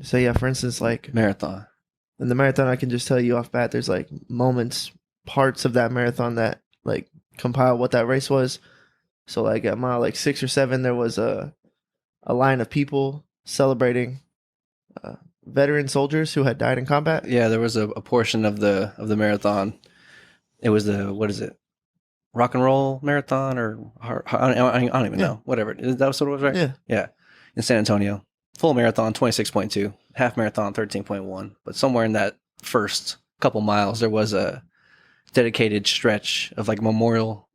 So yeah, for instance, like Marathon. in the marathon, I can just tell you off bat, there's like moments, parts of that marathon that like compile what that race was. So like at mile like 6 or 7, there was a line of people celebrating uh, veteran soldiers who had died in combat. Yeah, there was a portion of the marathon. It was the, what is it? Rock and roll marathon, or I don't even know. Whatever. That was what it was, right? Yeah. Yeah. In San Antonio. Full marathon 26.2, half marathon 13.1. But somewhere in that first couple miles there was a dedicated stretch of like memorial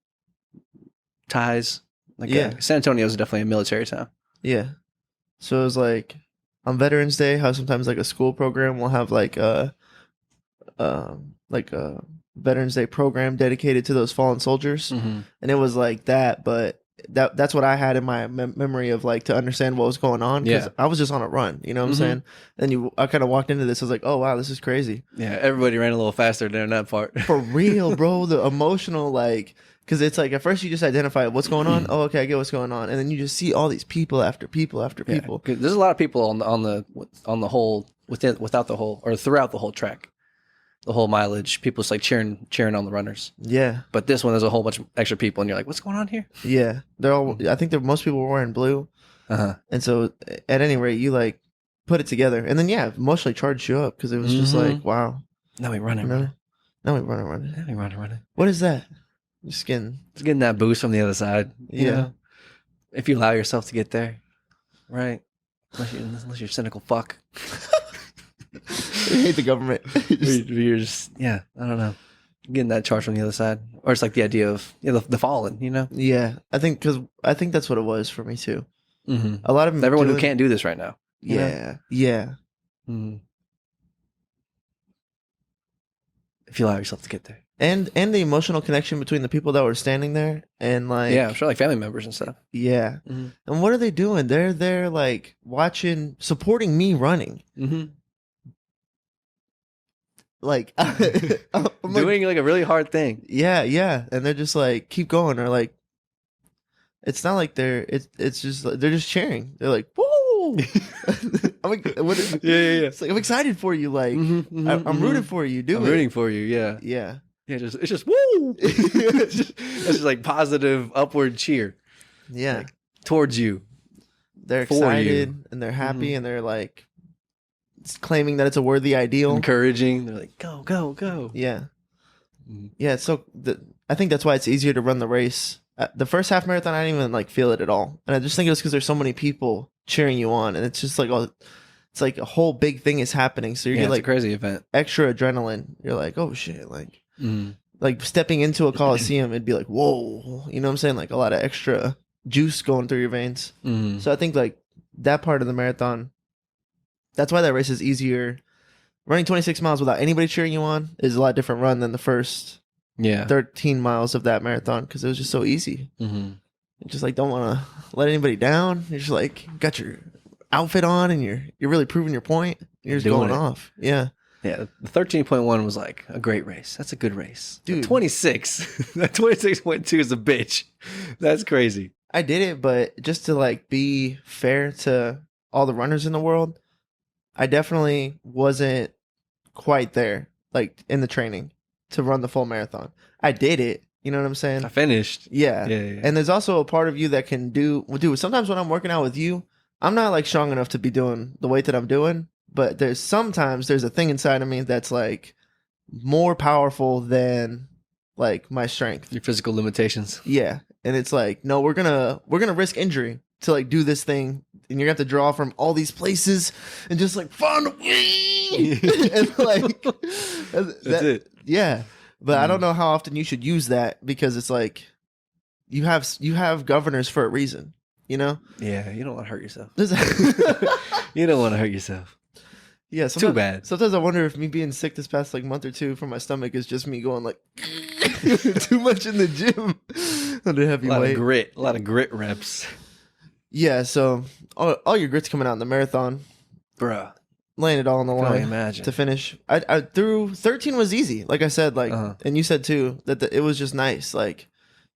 ties. Like San Antonio is definitely a military town. Yeah. So it was like on Veterans Day, how sometimes like a school program will have like a Veterans Day program dedicated to those fallen soldiers, and it was like that. But that's what I had in my memory of like to understand what was going on, because I was just on a run. You know what I'm saying? And I kind of walked into this. I was like, oh wow, this is crazy. Yeah, everybody ran a little faster during that part. For real, bro. The emotional like. Because it's like at first you just identify what's going on. Oh, okay, I get what's going on, and then you just see all these people after people after people. There's a lot of people on the whole without the whole, or throughout the whole track, the whole mileage. People just like cheering on the runners. Yeah, but this one there's a whole bunch of extra people, and you're like, what's going on here? Yeah, they're all. I think most people were wearing blue, and so at any rate, you like put it together, and then emotionally charged you up because it was just like, wow. Now we running. Now we running. Now we running. What is that? Just getting that boost from the other side. Yeah. You know? If you allow yourself to get there. Right. Unless you're cynical fuck. You hate the government. You're just, I don't know. Getting that charge from the other side. Or it's like the idea of the fallen, you know? Yeah. I think that's what it was for me too. Mm-hmm. A lot of everyone who can't do this right now. Yeah. Yeah. Mm-hmm. If you allow yourself to get there. And the emotional connection between the people that were standing there and like I'm sure like family members and stuff. Yeah. Mm-hmm. And what are they doing? They're there like watching, supporting me running. Mm-hmm. Like doing like a really hard thing. Yeah. And they're just like keep going, or like it's not like it's just like, they're just cheering. They're like, woo! I'm like, yeah. It's like I'm excited for you. Like I'm rooting for you. I'm rooting for you. Yeah. Yeah. Yeah, it's just woo. It's just like positive upward cheer. Yeah, like, towards you. They're excited and they're happy and they're like claiming that it's a worthy ideal, encouraging. They're like, go. Yeah, yeah. So I think that's why it's easier to run the race. The first half marathon, I didn't even like feel it at all, and I just think it was because there's so many people cheering you on, and it's just like it's like a whole big thing is happening. So you're getting like a crazy event, extra adrenaline. You're like, oh shit, like. Like stepping into a coliseum, it'd be like, whoa, you know what I'm saying? Like a lot of extra juice going through your veins. So I think like that part of the marathon, that's why that race is easier. Running 26 miles without anybody cheering you on is a lot different run than the first 13 miles of that marathon, because it was just so easy. You just like don't want to let anybody down. You're just like got your outfit on and you're really proving your point. You're just going off. Yeah. Yeah, the 13.1 was like a great race. That's a good race. Dude. 26. That 26.2 is a bitch. That's crazy. I did it, but just to like be fair to all the runners in the world, I definitely wasn't quite there, like in the training to run the full marathon. I did it. You know what I'm saying? I finished. Yeah. And there's also a part of you that can do sometimes when I'm working out with you, I'm not like strong enough to be doing the weight that I'm doing. But there's a thing inside of me that's like more powerful than like my strength. Your physical limitations. Yeah. And it's like, no, we're gonna risk injury to like do this thing, and you're gonna have to draw from all these places and just like find a way. And like that's it. Yeah. But I don't know how often you should use that, because it's like you have governors for a reason, you know? Yeah, you don't want to hurt yourself. You don't want to hurt yourself. Yeah, too bad. Sometimes I wonder if me being sick this past like month or two from my stomach is just me going like too much in the gym under heavy weight. A lot of grit reps. Yeah, so all your grit's coming out in the marathon, bruh. Laying it all on the line imagine. To finish. I through 13 was easy, like I said, like and you said too that it was just nice. Like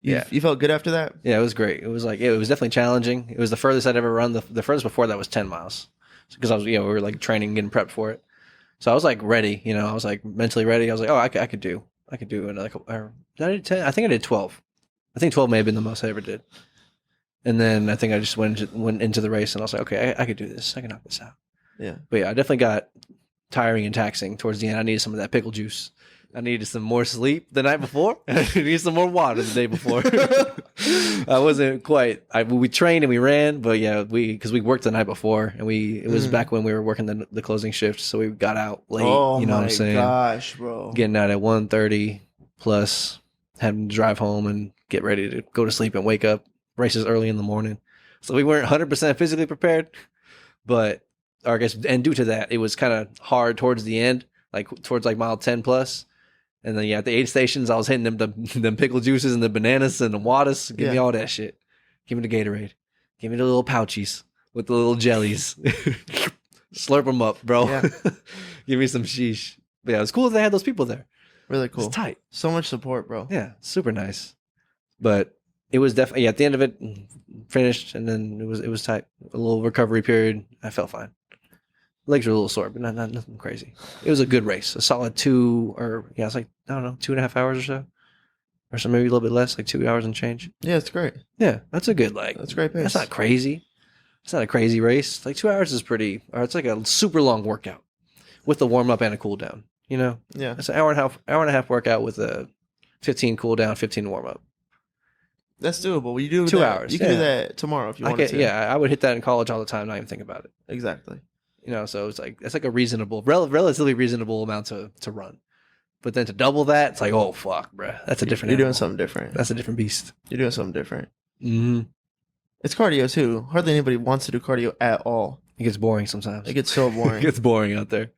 you felt good after that. Yeah, it was great. It was like it was definitely challenging. It was the furthest I'd ever run. The furthest before that was 10 miles. because I was, we were like training, getting prepped for it. So I was like ready, I was like mentally ready. I was like, oh, I could do, and like, did I do 10? I think I did 12. I think 12 may have been the most I ever did. And then I think I just went into the race, and I was like, okay, I could do this. I can knock this out. Yeah. But yeah, I definitely got tiring and taxing towards the end. I needed some of that pickle juice. I needed some more sleep the night before. I needed some more water the day before. I wasn't quite. We trained and we ran, but yeah, because we worked the night before, and it was back when we were working the closing shift, so we got out late. Oh, you know what I'm saying? Gosh, bro. Getting out at 1:30 plus, having to drive home and get ready to go to sleep and wake up. Races early in the morning, so we weren't 100% physically prepared. But or I guess, and due to that, it was kind of hard towards the end, like towards like mile 10 plus. And then at the aid stations, I was hitting them pickle juices and the bananas and the waters. Give me all that shit. Give me the Gatorade. Give me the little pouchies with the little jellies. Slurp them up, bro. Yeah. Give me some sheesh. But yeah, it was cool that they had those people there. Really cool. It's tight. So much support, bro. Yeah, super nice. But it was definitely at the end of it, finished, and then it was tight. A little recovery period. I felt fine. Legs were a little sore, but not nothing crazy. It was a good race. A solid 2.5 hours or so. Or so maybe a little bit less, like 2 hours and change. Yeah, it's great. Yeah, that's a good that's great pace. That's not crazy. It's not a crazy race. Like 2 hours is pretty, or it's like a super long workout with a warm up and a cool down. Yeah. It's an hour and a half workout with a 15 cool down, 15 warm up. That's doable. We do 2 hours. You can do that tomorrow if you wanted to. Yeah, I would hit that in college all the time, not even think about it. Exactly. So it's like a reasonable, relatively reasonable amount to run. But then to double that, it's like, oh fuck, bruh. That's a different. You're doing something different. That's a different beast. You're doing something different. Mm-hmm. It's cardio too. Hardly anybody wants to do cardio at all. It gets boring sometimes. It gets so boring. It gets boring out there.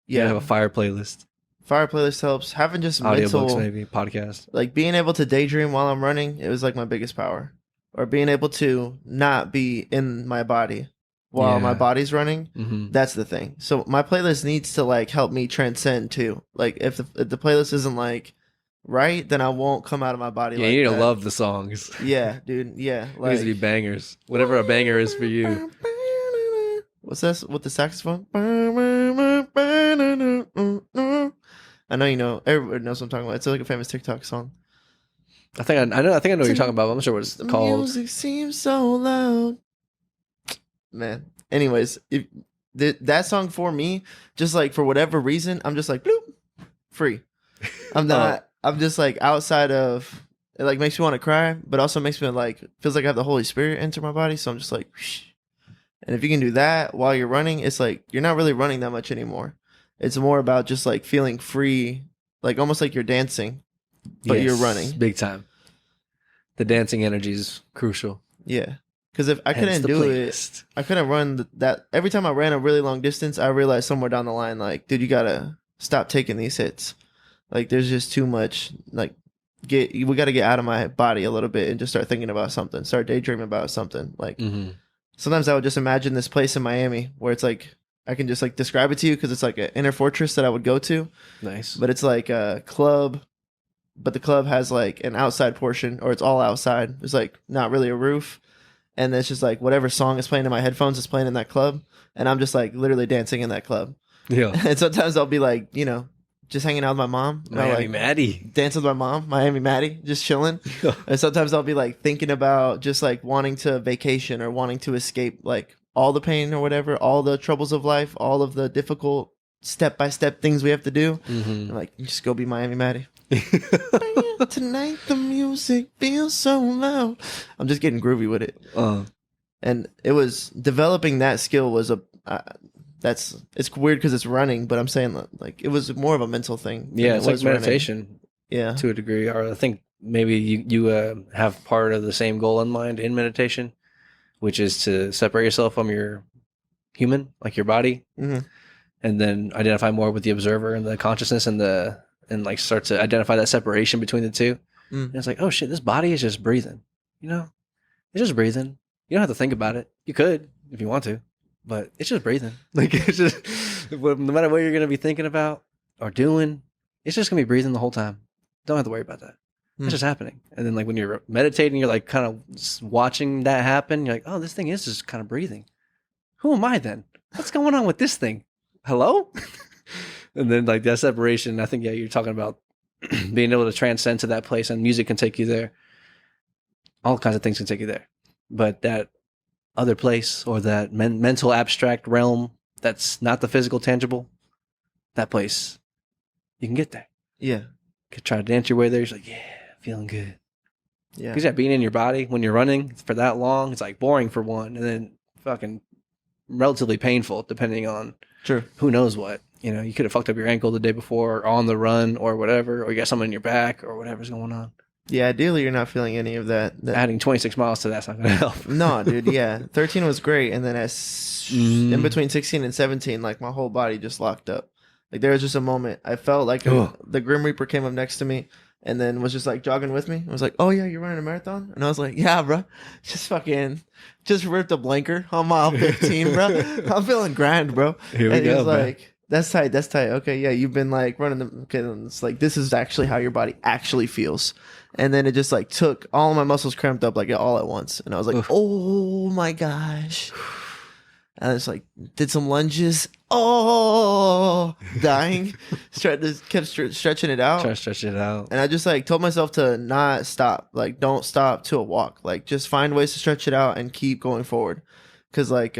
Yeah, have a fire playlist. Fire playlist helps. Having just audiobooks, maybe podcast. Like being able to daydream while I'm running, it was like my biggest power. Or being able to not be in my body while my body's running. Mm-hmm. That's the thing. So my playlist needs to like help me transcend too. Like if the playlist isn't like right, then I won't come out of my body. Yeah, like you need to love the songs. Yeah, dude. Yeah, like, it needs to be bangers. Whatever a banger is for you. What's that with the saxophone? I know you know. Everybody knows what I'm talking about. It's like a famous TikTok song. I think I know what you're talking about. But I'm not sure what it's called. The music seems so loud. Man. Anyways, that song for me, just like for whatever reason, I'm just like bloop, free. I'm not. I'm just like outside of. It like makes me want to cry, but also makes me like feels like I have the Holy Spirit enter my body. So I'm just like, whoosh. And if you can do that while you're running, it's like you're not really running that much anymore. It's more about just like feeling free, like almost like you're dancing, but you're running. Big time. The dancing energy is crucial. Yeah. Because if I couldn't do it, I couldn't run that. Every time I ran a really long distance, I realized somewhere down the line, like, dude, you got to stop taking these hits. Like, there's just too much. Like, we got to get out of my body a little bit and just start thinking about something, start daydreaming about something. Like, sometimes I would just imagine this place in Miami where it's like, I can just like describe it to you because it's like an inner fortress that I would go to. Nice. But it's like a club, but the club has like an outside portion, or it's all outside. There's like not really a roof. And it's just like whatever song is playing in my headphones is playing in that club. And I'm just like literally dancing in that club. Yeah. And sometimes I'll be like, just hanging out with my mom. Miami Maddie. Dance with my mom, Miami Maddie, just chilling. And sometimes I'll be like thinking about just like wanting to vacation or wanting to escape like all the pain or whatever, all the troubles of life, all of the difficult step-by-step things we have to do. And like, just go be Miami Maddie. Tonight the music feels so loud. I'm just getting groovy with it. And it was developing that skill was it's weird because it's running, but I'm saying like it was more of a mental thing. Yeah, it's like meditation. Running. Yeah, to a degree. Or I think maybe you have part of the same goal in mind in meditation, which is to separate yourself from your human, like your body, and then identify more with the observer and the consciousness and like start to identify that separation between the two. And it's like, oh shit, this body is just breathing. It's just breathing. You don't have to think about it. You could if you want to, but it's just breathing. Like it's just no matter what you're gonna be thinking about or doing, it's just gonna be breathing the whole time. Don't have to worry about that. It's just happening. And then like when you're meditating, you're like kind of watching that happen. You're like, oh, this thing is just kind of breathing. Who am I then? what's going on with this thing? Hello? And then like that separation, I think, yeah, you're talking about being able to transcend to that place, and music can take you there. All kinds of things can take you there. But that other place, or that mental abstract realm that's not the physical tangible, that place, you can get there. Yeah. You could try to dance your way there. You're like, yeah, feeling good. Yeah. Because being in your body when you're running for that long, it's like boring for one, and then fucking relatively painful depending on who knows what. You know, you could have fucked up your ankle the day before, or on the run, or whatever, or you got something in your back, or whatever's going on. Yeah, ideally you're not feeling any of that. Adding 26 miles to that's not going to help. No, dude, yeah. 13 was great, and then in between 16 and 17, like my whole body just locked up. Like there was just a moment. I felt like the Grim Reaper came up next to me and then was just like jogging with me. I was like, "Oh yeah, you're running a marathon?" And I was like, "Yeah, bro." Just ripped a blanker on mile 15, bro. I'm feeling grand, bro. Here we and go, he was bro. like, "That's tight. That's tight. Okay, yeah, you've been like running the." Okay, and it's like this is actually how your body actually feels. And then it just like took all of my muscles cramped up like all at once, and I was like, "Oh my gosh." And I just like did some lunges. Oh, dying. Kept stretching it out. Try to stretch it out. And I just like told myself to not stop. Like don't stop to a walk. Like just find ways to stretch it out and keep going forward. Cause like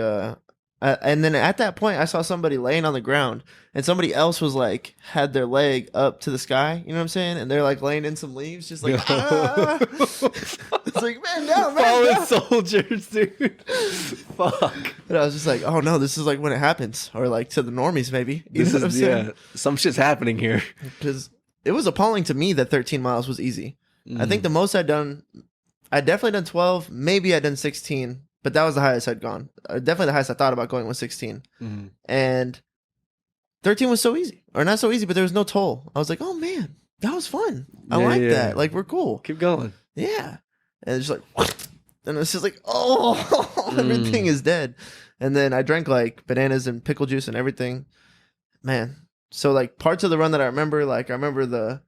and then at that point I saw somebody laying on the ground, and somebody else was like had their leg up to the sky, you know what I'm saying? And they're like laying in some leaves, just like ah! It's like man down, fallen soldiers, dude. Fuck. And I was just like, oh no, this is like when it happens, or like to the normies maybe. You This know what I'm is saying? some shit's happening here. Because it was appalling to me that 13 miles was easy. I think the most I'd definitely done 12, maybe I'd done 16. But that was the highest I'd gone. Definitely the highest I thought about going was 16. And 13 was so easy. Or not so easy, but there was no toll. I was like, oh man, that was fun. I like that. Like, we're cool. Keep going. Yeah. And it's just like, and it's just like, oh, everything is dead. And then I drank like bananas and pickle juice and everything. Man. So like parts of the run that I remember, like I remember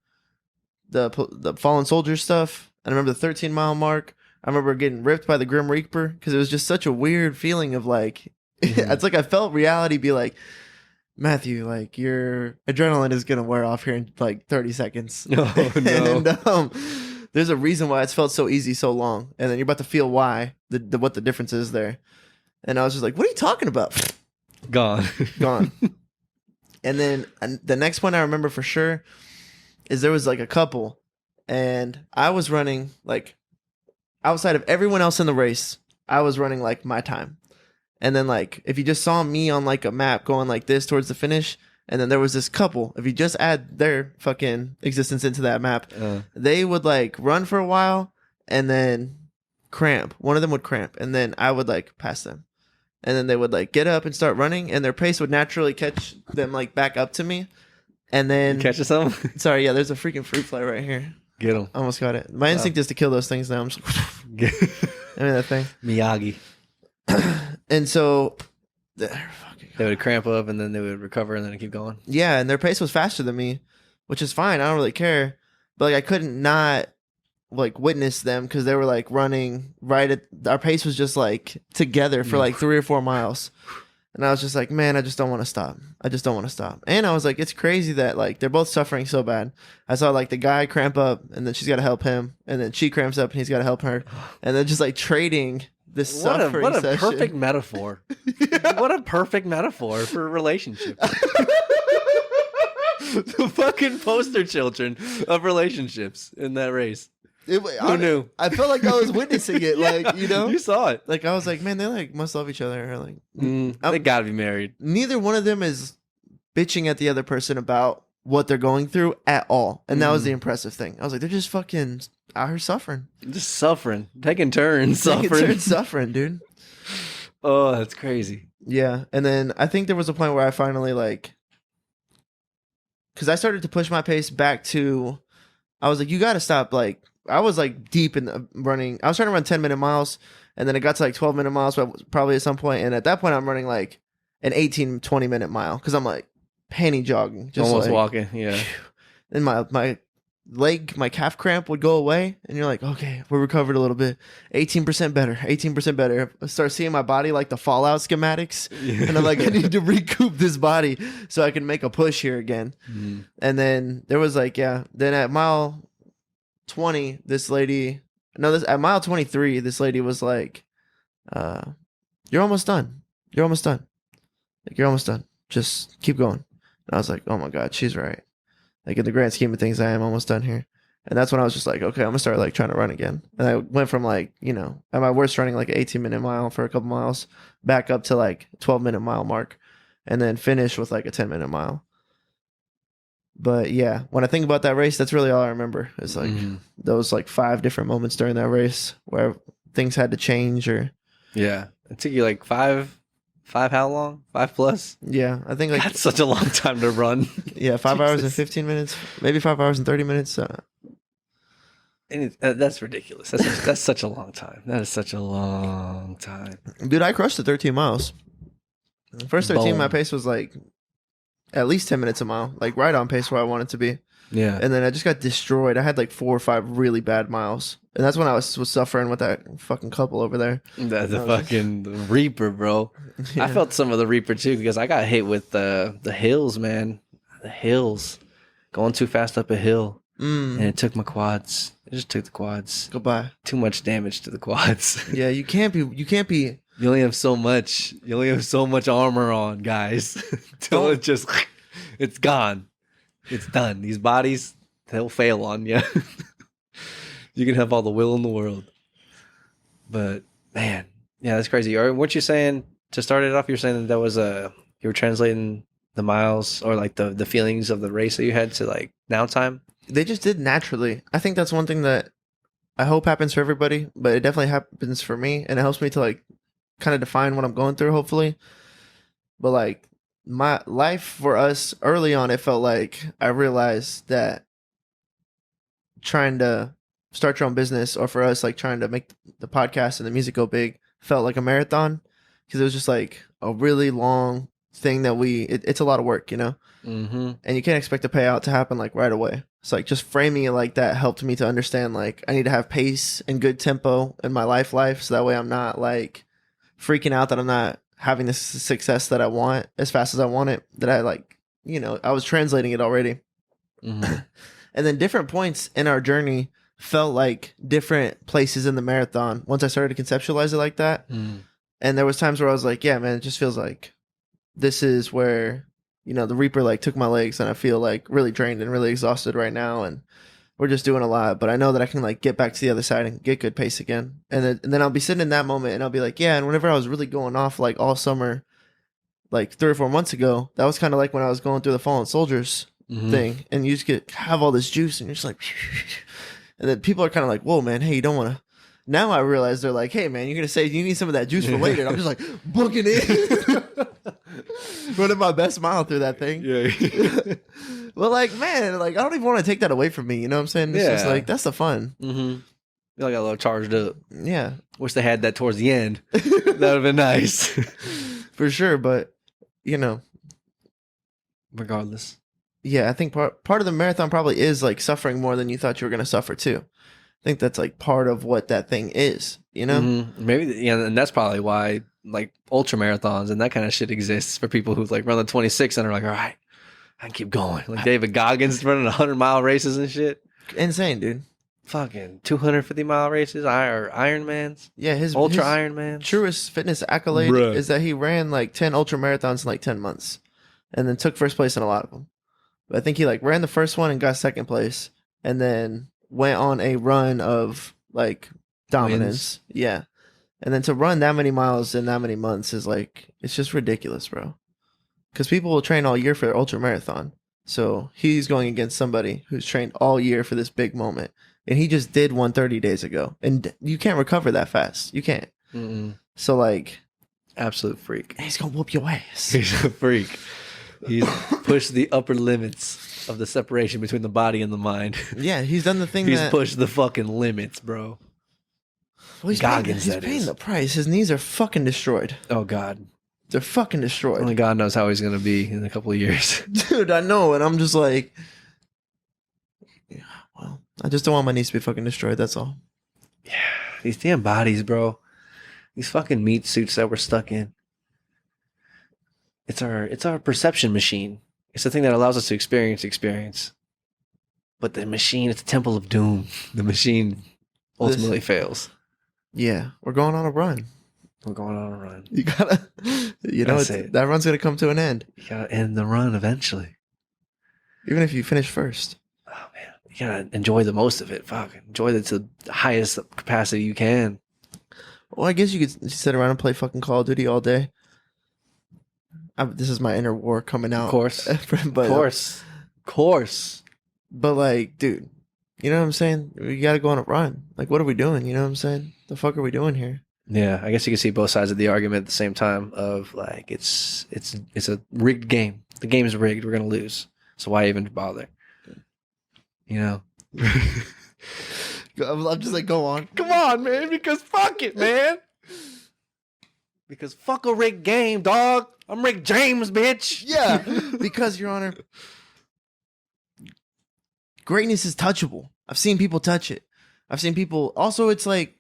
the fallen soldier stuff. I remember the 13-mile mark. I remember getting ripped by the Grim Reaper because it was just such a weird feeling of like, it's like I felt reality be like, Matthew, like your adrenaline is going to wear off here in like 30 seconds. Oh, no. And there's a reason why it's felt so easy so long. And then you're about to feel why, what the difference is there. And I was just like, what are you talking about? Gone. And then the next one I remember for sure is there was like a couple, and I was running like, outside of everyone else in the race, I was running like my time. And then like if you just saw me on like a map going like this towards the finish, and then there was this couple, if you just add their fucking existence into that map, they would like run for a while and then cramp. One of them would cramp, and then I would like pass them. And then they would like get up and start running, and their pace would naturally catch them like back up to me. And then You catch yourself? Sorry, yeah, there's a freaking fruit fly right here. Get him. Almost got it. My instinct is to kill those things now. I'm just I mean that thing. Miyagi. And so They would cramp up and then they would recover and then keep going. yeah, and their pace was faster than me, which is fine. I don't really care. But like I couldn't not like witness them because they were like running right at our pace was just like together for like 3 or 4 miles. And I was just like, man, I just don't want to stop. I just don't want to stop. And I was like, it's crazy that like they're both suffering so bad. I saw like the guy cramp up and then she's got to help him. And then she cramps up and he's got to help her. And then just like trading this suffering What a session. perfect metaphor. What a perfect metaphor for a relationship. The fucking poster children of relationships in that race. Who knew? I felt like I was witnessing it, like, you know? You saw it. Like, I was like, man, they, like, must love each other. Or, like, They gotta be married. Neither one of them is bitching at the other person about what they're going through at all. And that was the impressive thing. I was like, they're just fucking out here suffering. Just suffering. Taking turns suffering. Dude. Oh, that's crazy. Yeah. And then I think there was a point where I finally, like, because I started to push my pace back to, I was like, you got to stop, like, I was like deep in the running. I was trying to run 10-minute miles, and then it got to like 12-minute miles probably at some point. And at that point, I'm running like an 18, 20-minute mile because I'm like panty jogging, just almost like, walking. Yeah. And my my calf cramp would go away, and you're like, okay, we're recovered a little bit. 18% better, 18% better. I start seeing my body like the Fallout schematics, and I'm like, I need to recoup this body so I can make a push here again. And then there was like, then at mile 20, at mile 23, this lady was like, you're almost done. You're almost done. Like, you're almost done. Just keep going. And I was like, oh my God, she's right. Like, in the grand scheme of things, I am almost done here. And that's when I was just like, okay, I'm gonna start like trying to run again. And I went from like, at my worst running like an 18-minute mile for a couple miles back up to like 12-minute mile mark, and then finish with like a 10-minute mile. But yeah, when I think about that race, that's really all I remember. It's like those like 5 different moments during that race where things had to change or. Yeah. It took you like 5 how long? 5+? Yeah, I think like that's such a long time to run. Yeah, 5 hours and 15 minutes, maybe 5 hours and 30 minutes. And that's ridiculous. That's such a long time. That is such a long time. Dude, I crushed the 13 miles. The first 13, my pace was like at least 10 minutes a mile, like right on pace where I wanted to be. Yeah. And then I just got destroyed. I had like 4 or 5 really bad miles. And that's when I was suffering with that fucking couple over there. That's the fucking Reaper, bro. Yeah. I felt some of the Reaper too because I got hit with the hills, man. The hills. Going too fast up a hill. And it took my quads. It just took the quads. Goodbye. Too much damage to the quads. Yeah, you can't be. You only have so much. You only have so much armor on, guys. Till it's gone. It's done. These bodies, they'll fail on you. You can have all the will in the world. But, man, yeah, that's crazy. Or weren't you saying, to start it off, you were saying that was you were translating the miles or like the feelings of the race that you had to like now time? They just did naturally. I think that's one thing that I hope happens for everybody, but it definitely happens for me. And it helps me to like kind of define what I'm going through, hopefully. But like, my life for us early on, it felt like I realized that trying to start your own business, or for us, like trying to make the podcast and the music go big, felt like a marathon because it was just like a really long thing that it's a lot of work, and you can't expect the payout to happen like right away. It's like just framing it like that helped me to understand like I need to have pace and good tempo in my life so that way I'm not like freaking out that I'm not having the success that I want as fast as I want it, that I like, I was translating it already. And then different points in our journey felt like different places in the marathon once I started to conceptualize it like that. And there was times where I was like, yeah, man, it just feels like this is where, the Reaper like took my legs and I feel like really drained and really exhausted right now. And we're just doing a lot, but I know that I can like get back to the other side and get good pace again. And then I'll be sitting in that moment and I'll be like, yeah. And whenever I was really going off like all summer, like 3 or 4 months ago, that was kind of like when I was going through the Fallen Soldiers thing, and you just have all this juice and you're just like, and then people are kind of like, whoa, man, hey, you don't want to. Now I realize they're like, hey, man, you're going to say you need some of that juice for later. And I'm just like, booking it. Running my best mile through that thing. Yeah. Well, like, man, like, I don't even want to take that away from me. You know what I'm saying? It's just like, that's the fun. You got a little charged up. Yeah. Wish they had that towards the end. That would have been nice. For sure. But, regardless. Yeah, I think part of the marathon probably is like suffering more than you thought you were going to suffer too. I think that's like part of what that thing is, Maybe, and that's probably why like ultra marathons and that kind of shit exists for people who like run the 26 and are like, all right, I can keep going. Like David Goggins running 100-mile races and shit. Insane, dude. Fucking 250-mile races, Ironmans. Yeah, his Ironmans. Truest fitness accolade is that he ran like 10 ultra marathons in like 10 months, and then took first place in a lot of them. But I think he like ran the first one and got second place, and then went on a run of like dominance. Wins. Yeah. And then to run that many miles in that many months is like, it's just ridiculous, bro. Because people will train all year for their ultra marathon. So he's going against somebody who's trained all year for this big moment. And he just did one 30 days ago. And you can't recover that fast. You can't. So like. Absolute freak. He's going to whoop your ass. He's a freak. He's pushed the upper limits of the separation between the body and the mind. Yeah, he's done the thing he's pushed the fucking limits, bro. Well, he's paying the price. His knees are fucking destroyed. Oh, God. They're fucking destroyed. Only God knows how he's going to be in a couple of years. Dude, I know. And I'm just like, yeah, well, I just don't want my niece to be fucking destroyed. That's all. Yeah, these damn bodies, bro. These fucking meat suits that we're stuck in. It's our perception machine. It's the thing that allows us to experience. But the machine, it's a temple of doom. The machine ultimately fails. Yeah, we're going on a run. We're going on a run. You gotta, that run's gonna come to an end. You gotta end the run eventually. Even if you finish first. Oh man, you gotta enjoy the most of it. Fuck, enjoy it to the highest capacity you can. Well, I guess you could sit around and play fucking Call of Duty all day. This is my inner war coming out. Of course. But, of course. But like, dude, you know what I'm saying? We gotta go on a run. Like, what are we doing? You know what I'm saying? The fuck are we doing here? Yeah, I guess you can see both sides of the argument at the same time of like, it's a rigged game. The game is rigged. We're going to lose. So why even bother? You know? I'm just like, go on. Come on, man, because fuck it, man. Because fuck a rigged game, dog. I'm Rick James, bitch. Yeah, because, Your Honor, greatness is touchable. I've seen people touch it. I've seen people. Also, it's like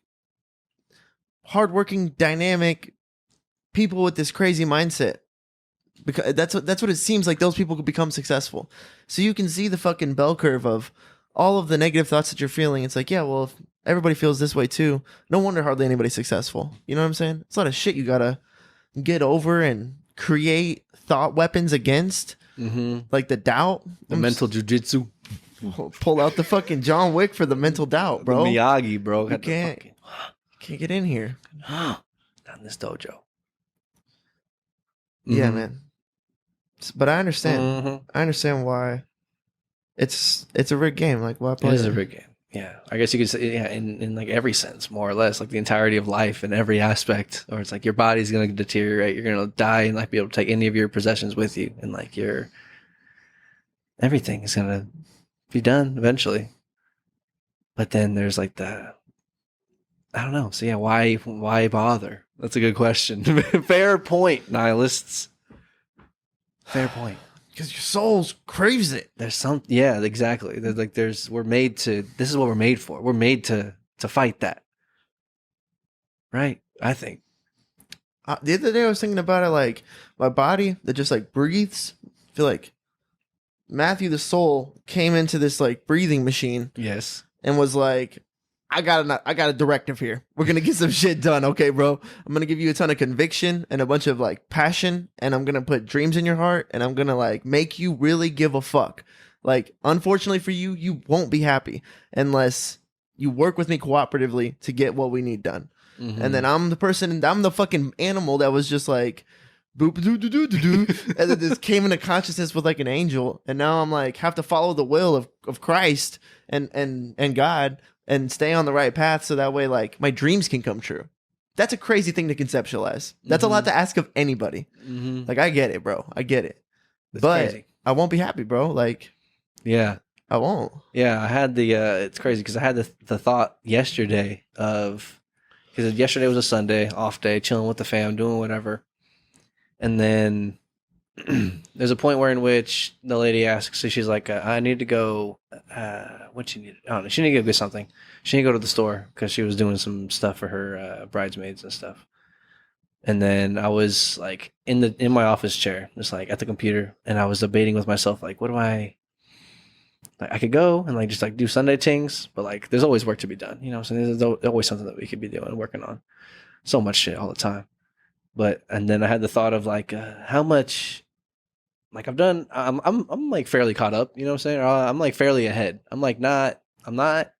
hardworking, dynamic people with this crazy mindset. Because that's what it seems like. Those people could become successful. So you can see the fucking bell curve of all of the negative thoughts that you're feeling. It's like, yeah, well, if everybody feels this way too, no wonder hardly anybody's successful. You know what I'm saying? It's a lot of shit you gotta get over and create thought weapons against, like the doubt, the mental jujitsu. Pull out the fucking John Wick for the mental doubt, bro. The Miyagi, bro. You can't get in here. Not in this dojo. Yeah, man. But I understand. I understand why it's a rigged game. Like, why play it? It is a rigged game. Yeah, I guess you could say, yeah, in like every sense, more or less, like the entirety of life in every aspect. Or it's like your body's gonna deteriorate, you're gonna die, and not be able to take any of your possessions with you, and like your everything is gonna be done eventually. But then there's like I don't know. So yeah, why bother? That's a good question. Fair point, nihilists. Fair point. Because your soul craves it. There's exactly. We're made to. This is what we're made for. We're made to fight that. Right? I think. The other day I was thinking about it, like my body that just like breathes. I feel like Matthew the soul came into this like breathing machine. Yes. And was like, I got a directive here. We're gonna get some shit done, okay, bro? I'm gonna give you a ton of conviction and a bunch of like passion, and I'm gonna put dreams in your heart, and I'm gonna like make you really give a fuck. Like, unfortunately for you, you won't be happy unless you work with me cooperatively to get what we need done. And then I'm the fucking animal that was just like boop doo doo doo doo doo, and then just came into consciousness with like an angel, and now I'm like have to follow the will of Christ and God. And stay on the right path so that way, like, my dreams can come true. That's a crazy thing to conceptualize. That's a lot to ask of anybody. Like, I get it, bro. I get it. But crazy. I won't be happy, bro. Like, yeah. I won't. Yeah, I had it's crazy because I had the thought yesterday because yesterday was a Sunday, off day, chilling with the fam, doing whatever. And then there's a point where in which the lady asks, so she's like, I need to go, what she needed? I don't know. She needed to go get something. She needed to go to the store because she was doing some stuff for her bridesmaids and stuff. And then I was like in my office chair, just like at the computer, and I was debating with myself, like, what do I could go and like just like do Sunday things, but like there's always work to be done, you know. So there's always something that we could be doing, working on. So much shit all the time. And then I had the thought of like how much. Like I'm like fairly caught up, you know what I'm saying? I'm like fairly ahead. I'm not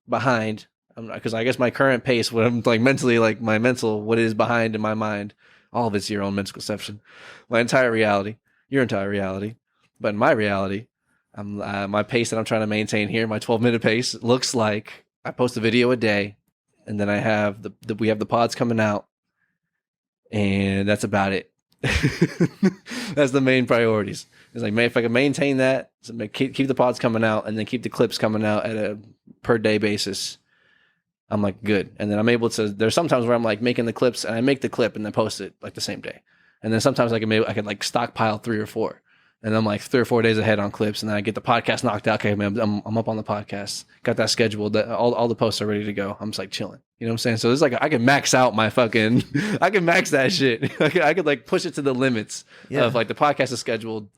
behind. Because I guess my current pace, what I'm like mentally, like my mental, what is behind in my mind, all of it's your own mental conception. My entire reality, your entire reality. But in my reality, my pace that I'm trying to maintain here, my 12-minute pace, looks like I post a video a day, and then I have we have the pods coming out, and that's about it. That's the main priorities. It's like, man, if I can maintain that, so keep the pods coming out, and then keep the clips coming out at a per day basis, I'm like good. And then I'm able to. There's sometimes where I'm like making the clips, and I make the clip and then post it like the same day. And then sometimes I can like stockpile 3 or 4, And I'm like 3 or 4 days ahead on clips, and then I get the podcast knocked out. Okay, man, I'm up on the podcast. Got that scheduled. All the posts are ready to go. I'm just like chilling. You know what I'm saying? So it's like I can max out my fucking. I can max that shit. I could like push it to the limits of like the podcast is scheduled.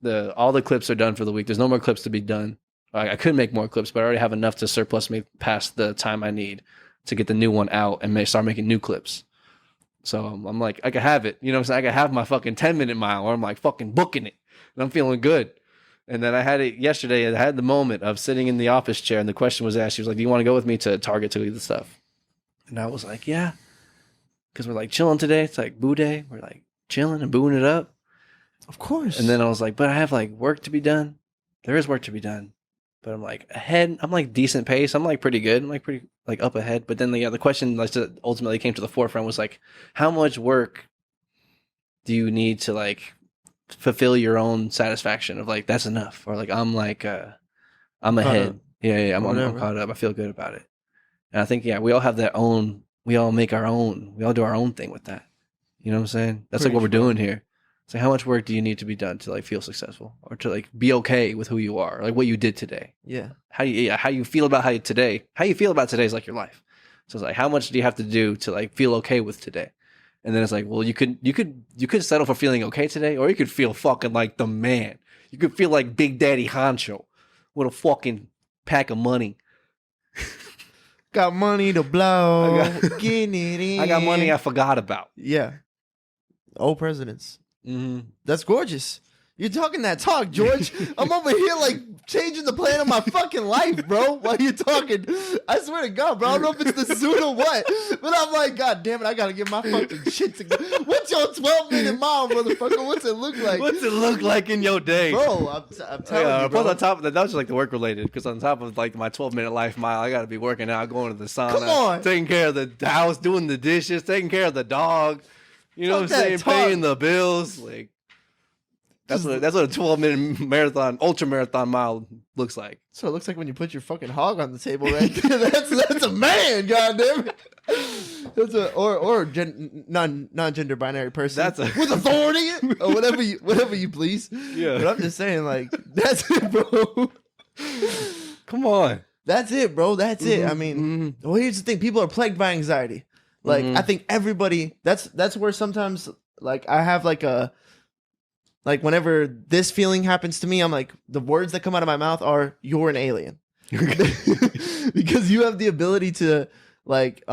All the clips are done for the week. There's no more clips to be done. I could make more clips, but I already have enough to surplus me past the time I need to get the new one out and start making new clips. So I'm like, I could have it. You know what I'm saying? I could have my fucking 10-minute mile, or I'm like fucking booking it. And I'm feeling good. And then I had it yesterday. I had the moment of sitting in the office chair, and the question was asked. She was like, do you want to go with me to Target to get the stuff? And I was like, yeah. Because we're like chilling today. It's like boo day. We're like chilling and booing it up. Of course. And then I was like, but I have like work to be done. There is work to be done. But I'm like ahead. I'm like decent pace. I'm like pretty good. I'm like pretty like up ahead. But then the question like ultimately came to the forefront was like, how much work do you need to like fulfill your own satisfaction of like that's enough, or like I'm ahead. Yeah, I'm caught up. I feel good about it. And I think we all have that own. We all make our own. We all do our own thing with that. You know what I'm saying? That's like what we're doing here. It's like, how much work do you need to be done to like feel successful, or to like be okay with who you are, like what you did today? Yeah. How you feel about how you feel about today is like your life. So it's like, how much do you have to do to like feel okay with today? And then it's like, well, you could settle for feeling okay today, or you could feel fucking like the man. You could feel like Big Daddy Honcho with a fucking pack of money. Got money to blow. Getting it in. I got money I forgot about. Yeah. Old presidents. Mm-hmm. That's gorgeous. You're talking that talk, George. I'm over here like changing the plan of my fucking life, bro. While you're talking, I swear to God, bro. I don't know if it's the suit or what, but I'm like, God damn it, I gotta get my fucking shit together. What's your 12-minute mile, motherfucker? What's it look like? What's it look like in your day, bro? I'm telling you, bro. Plus on top of that, was just like the work related. Because on top of like my 12-minute life mile, I gotta be working out, going to the sauna, taking care of the house, doing the dishes, taking care of the dog. You know what I'm saying? Paying the bills, like. That's what a 12-minute marathon, ultra marathon mile looks like. So it looks like when you put your fucking hog on the table, right there. That's a man, goddamn it. That's non-gender binary person. That's with authority or whatever you please. Yeah. But I'm just saying, like, that's it, bro. Come on. That's it, bro. That's it. I mean, well, here's the thing: people are plagued by anxiety. Like, I think everybody. That's where sometimes, like, I have like whenever this feeling happens to me, I'm like, the words that come out of my mouth are, you're an alien. Because you have the ability to like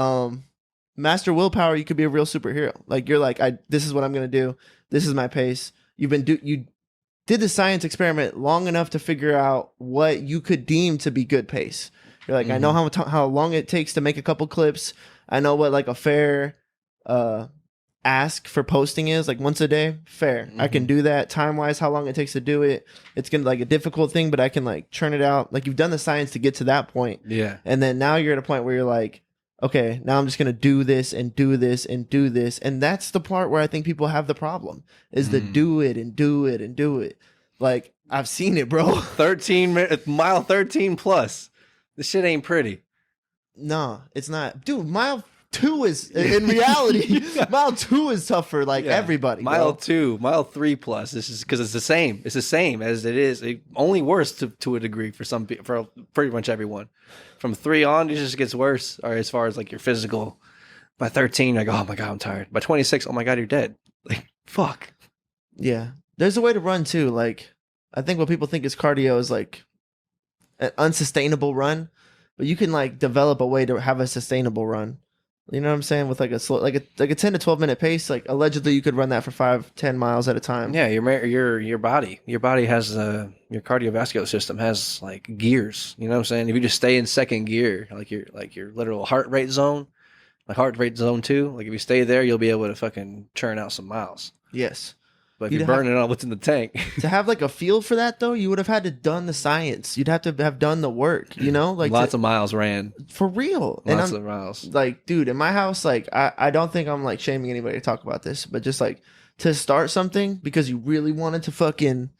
master willpower. You could be a real superhero. Like you're like, this is what I'm going to do. This is my pace. You did the science experiment long enough to figure out what you could deem to be good pace. You're like, I know how long it takes to make a couple clips. I know what like a fair ask for posting is, like once a day, fair. I can do that. Time wise, how long it takes to do it, it's gonna like a difficult thing, but I can like churn it out. Like you've done the science to get to that point. Yeah. And then now you're at a point where you're like, okay, now I'm just gonna do this and do this and do this. And that's the part where I think people have the problem is the do it and do it and do it. Like I've seen it, bro. 13 plus. This shit ain't pretty. No, it's not. Dude, mile 2 is in reality. Mile 2 is tough for like everybody. Mile 2, mile 3 plus. This is because it's the same. It's the same as it is. Only worse to a degree for some people, for pretty much everyone. From 3 on, it just gets worse. Or as far as like your physical. By 13, like, oh my God, I'm tired. By 26, oh my God, you're dead. Like, fuck. Yeah, there's a way to run too. Like, I think what people think is cardio is like an unsustainable run, but you can like develop a way to have a sustainable run. You know what I'm saying? With like a slow, like a 10 to 12 minute pace, like allegedly you could run that for 5-10 miles at a time. Yeah, your body has your cardiovascular system has like gears. You know what I'm saying? If you just stay in second gear, like your literal heart rate zone, like heart rate zone 2, like if you stay there, you'll be able to fucking churn out some miles. Yes. But if you're burning on what's in the tank. To have like a feel for that though, you would have had to done the science. You'd have to have done the work, you know? Like lots of miles ran. For real. Lots of miles. Like, dude, in my house, like I don't think I'm like shaming anybody to talk about this, but just like to start something because you really wanted to fucking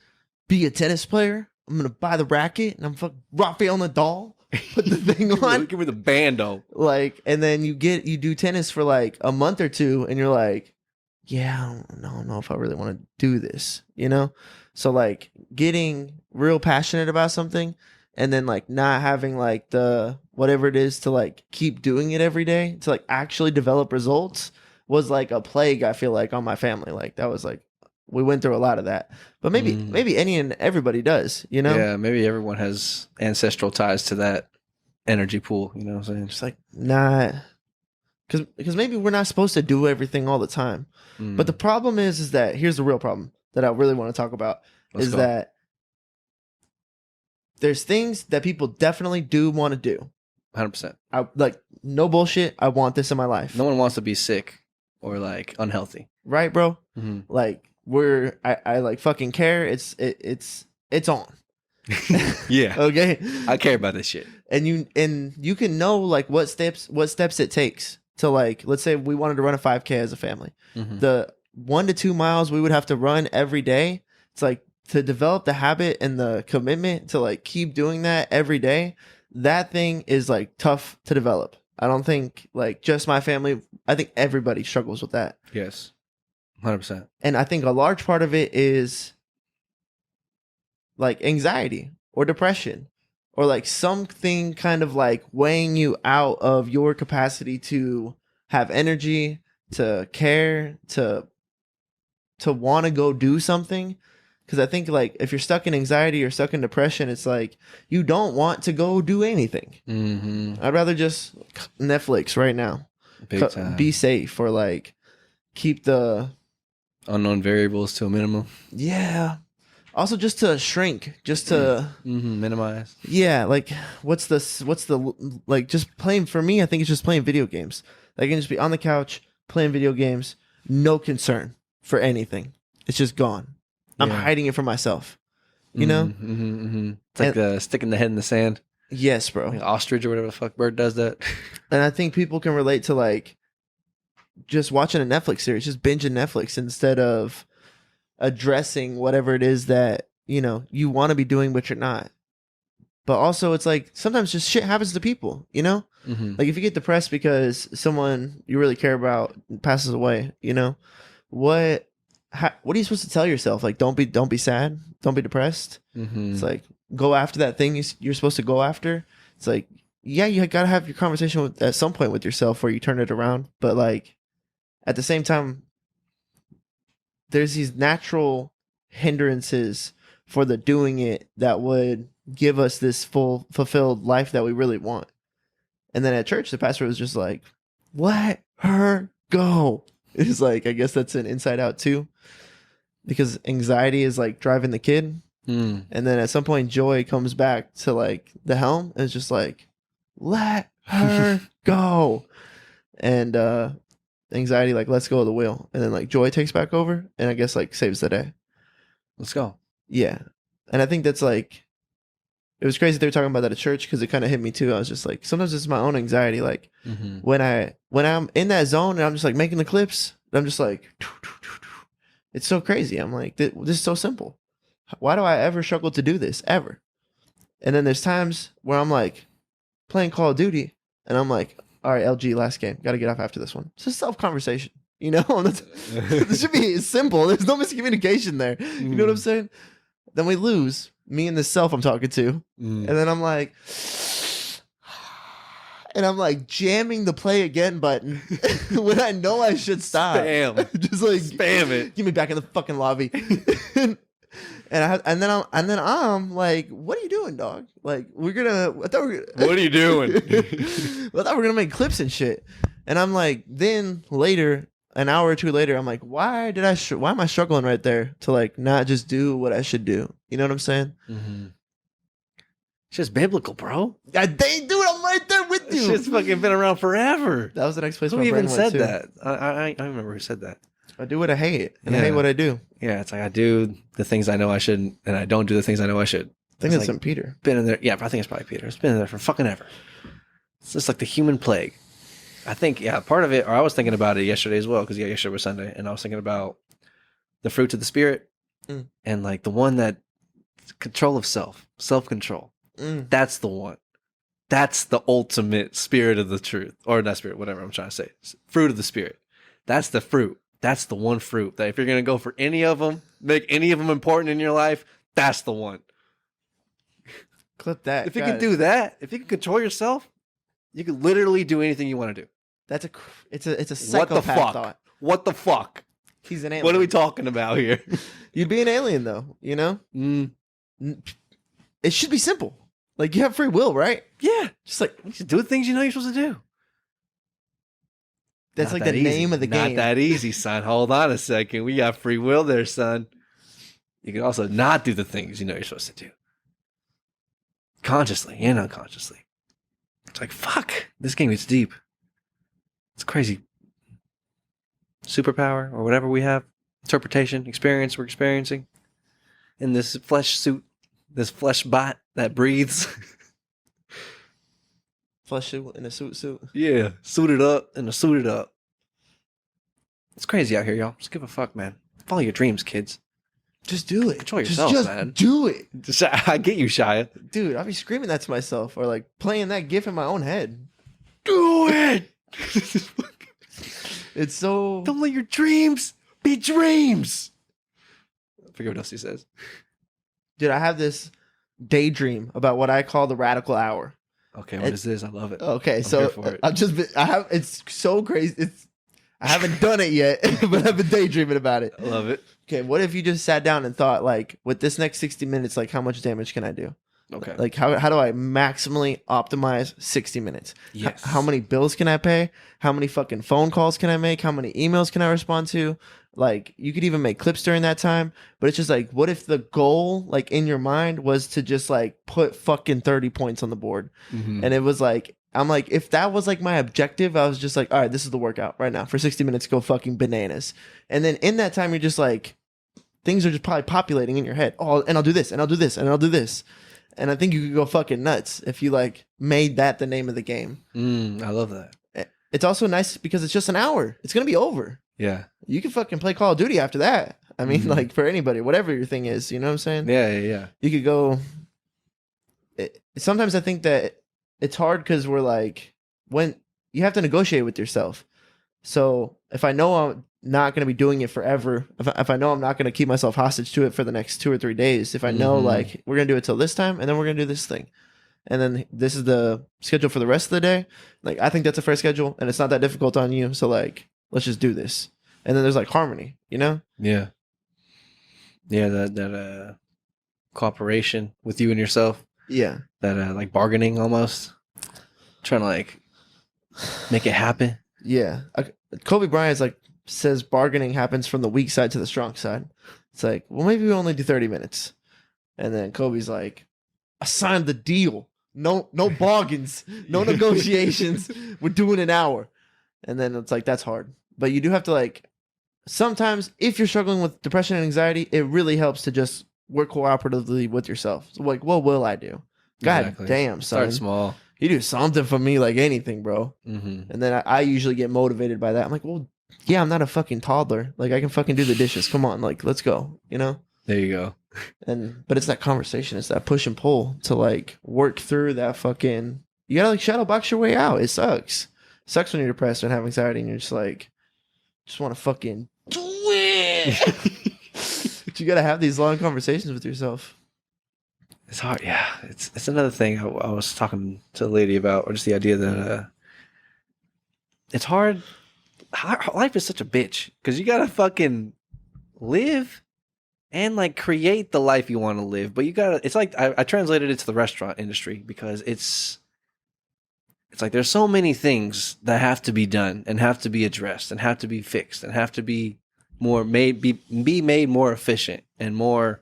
be a tennis player, I'm gonna buy the racket and I'm fucking Rafael Nadal. Put the thing on. Give me the bando. Like, and then you do tennis for like a month or two and you're like, yeah, I don't know if I really want to do this, you know? So like getting real passionate about something and then like not having like the whatever it is to like keep doing it every day to like actually develop results was like a plague, I feel like, on my family. Like that was like we went through a lot of that. But maybe any and everybody does, you know? Yeah, maybe everyone has ancestral ties to that energy pool, you know what I'm saying? Just like not because maybe we're not supposed to do everything all the time. But the problem is that here's the real problem that I really want to talk about is that there's things that people definitely do want to do. 100%. I like no bullshit. I want this in my life. No one wants to be sick or like unhealthy, right, bro? Mm-hmm. Like I like fucking care. It's on. Yeah. Okay. I care about this shit. And you can know like what steps it takes to like, let's say we wanted to run a 5K as a family. Mm-hmm. The 1 to 2 miles we would have to run every day. It's like to develop the habit and the commitment to like keep doing that every day. That thing is like tough to develop. I don't think like just my family. I think everybody struggles with that. Yes. 100%. And I think a large part of it is like anxiety or depression or like something kind of like weighing you out of your capacity to have energy, to care, to want to go do something. Because I think like if you're stuck in anxiety or stuck in depression, it's like you don't want to go do anything. Mm-hmm. I'd rather just Netflix right now. Big time. Be safe or like keep the unknown variables to a minimum. Yeah. Also, just to shrink, just to minimize. Yeah, like what's the like just playing for me? I think it's just playing video games. I can just be on the couch playing video games, no concern for anything. It's just gone. I'm hiding it from myself. You know? It's like sticking the head in the sand. Yes, bro. Like ostrich or whatever the fuck bird does that. And I think people can relate to like just watching a Netflix series, just binging Netflix instead of addressing whatever it is that, you know, you want to be doing, but you're not. But also it's like sometimes just shit happens to people, you know? Like if you get depressed because someone you really care about passes away, you know, what are you supposed to tell yourself? Like, don't be sad. Don't be depressed. It's like, go after that thing you're supposed to go after. It's like, yeah, you got to have your conversation at some point with yourself where you turn it around. But like at the same time, there's these natural hindrances for the doing it that would give us this fulfilled life that we really want. And then at church, the pastor was just like, let her go. It's like, I guess that's an inside out too, because anxiety is like driving the kid. And then at some point, joy comes back to like the helm. And it's just like, let her go. And anxiety like lets go of the wheel. And then like joy takes back over and I guess like saves the day. Let's go. Yeah. And I think that's like, it was crazy they were talking about that at church because it kind of hit me too. I was just like, sometimes it's my own anxiety. Like when I'm in that zone and I'm just like making the clips, I'm just like, it's so crazy. I'm like, this is so simple. Why do I ever struggle to do this ever? And then there's times where I'm like playing Call of Duty and I'm like, all right, LG, last game. Got to get off after this one. It's a self-conversation, you know? This should be simple. There's no miscommunication there. You know what I'm saying? Then we lose. Me and the self I'm talking to. And then I'm like, and I'm like jamming the play again button when I know I should stop. Spam. Just like spam it. Get me back in the fucking lobby. and then I'm like, what are you doing, dog? Like what are you doing? I thought we were gonna make clips and shit. And I'm like, then later, an hour or two later, I'm like, why am I struggling right there to like not just do what I should do? You know what I'm saying? It's just biblical, bro. Dude, I'm right there with you. It's just fucking been around forever. That was the next place. Who even said that? I remember who said that. I do what I hate, and I hate what I do. Yeah, it's like I do the things I know I shouldn't, and I don't do the things I know I should. I think it's like St. Peter. Been in there. Yeah, I think it's probably Peter. It's been in there for fucking ever. It's just like the human plague. I think, part of it, or I was thinking about it yesterday as well, because yesterday was Sunday, and I was thinking about the fruits of the Spirit, and like the one that control of self-control. That's the one. That's the ultimate spirit of the truth, or not spirit, whatever I'm trying to say. Fruit of the Spirit. That's the fruit. that's the one fruit that if you're going to go for any of them, make any of them important in your life, that's the one. Clip that. If you can do that, if you can control yourself, you can literally do anything you want to do. It's a psychopath thought. What the fuck? He's an alien. What are we talking about here? You'd be an alien though, you know? It should be simple. Like, you have free will, right? Yeah. Just like, you should do the things you know you're supposed to do. That's not like the name of the game. Not that easy, son. Hold on a second. We got free will there, son. You can also not do the things you know you're supposed to do. Consciously and unconsciously. It's like, fuck. This game is deep. It's crazy. Superpower or whatever we have. Interpretation, experience we're experiencing. In this flesh suit. This flesh bot that breathes. Flesh suit in a suit. Yeah. Suited up and a suited up. It's crazy out here, y'all. Just give a fuck, man. Follow your dreams, kids. Just do it. Control yourself, man. Do it. I get you, Shia. Dude, I'll be screaming that to myself or like playing that gif in my own head. Do it. It's so... Don't let your dreams be dreams. I forget what else he says. Dude, I have this daydream about what I call the radical hour. Okay, what is this? I love it. Okay, so it's so crazy. I haven't done it yet, but I've been daydreaming about it. I love it. Okay, what if you just sat down and thought, like, with this next 60 minutes, like, how much damage can I do? Okay. Like, how do I maximally optimize 60 minutes? Yes. How many bills can I pay? How many fucking phone calls can I make? How many emails can I respond to? Like, you could even make clips during that time. But it's just like, what if the goal, like, in your mind was to just, like, put fucking 30 points on the board? Mm-hmm. And it was like, I'm like, if that was, like, my objective, I was just like, all right, this is the workout right now. For 60 minutes, go fucking bananas. And then in that time, you're just like, things are just probably populating in your head. Oh, and I'll do this, and I'll do this, and I'll do this. And I think you could go fucking nuts if you, like, made that the name of the game. I love that. It's also nice because it's just an hour. It's going to be over. Yeah. You can fucking play Call of Duty after that. I mean, like, for anybody, whatever your thing is, you know what I'm saying? Yeah. You could go... Sometimes I think that it's hard because we're like... when you have to negotiate with yourself. So if I know I'm not going to be doing it forever, if I know I'm not going to keep myself hostage to it for the next 2 or 3 days, if I know, like, we're going to do it till this time, and then we're going to do this thing. And then this is the schedule for the rest of the day. Like, I think that's a fair schedule, and it's not that difficult on you. So, like, let's just do this. And then there's, like, harmony, you know? Yeah. Yeah, that cooperation with you and yourself. Yeah. That, like, bargaining almost. Trying to, like, make it happen. Yeah. Kobe Bryant says bargaining happens from the weak side to the strong side. It's like, well, maybe we only do 30 minutes. And then Kobe's like, I signed the deal. No bargains, no negotiations. We're doing an hour. And then it's like, that's hard. But you do have to, like, sometimes if you're struggling with depression and anxiety, it really helps to just work cooperatively with yourself. So, like, what will I do? God damn, son. Start small. You do something for me, like anything, bro. Mm-hmm. And then I usually get motivated by that. I'm like, well, yeah, I'm not a fucking toddler. Like, I can fucking do the dishes. Come on, like, let's go. You know? There you go. But it's that conversation. It's that push and pull to, like, work through that fucking... You gotta, like, shadow box your way out. It sucks. It sucks when you're depressed and have anxiety and you're just like, just want to fucking do it. But you gotta have these long conversations with yourself. It's hard, yeah. It's another thing I was talking to a lady about, or just the idea that it's hard. Life is such a bitch because you gotta fucking live and, like, create the life you want to live. But you gotta. It's like I translated it to the restaurant industry because it's like there's so many things that have to be done and have to be addressed and have to be fixed and have to be be made more efficient and more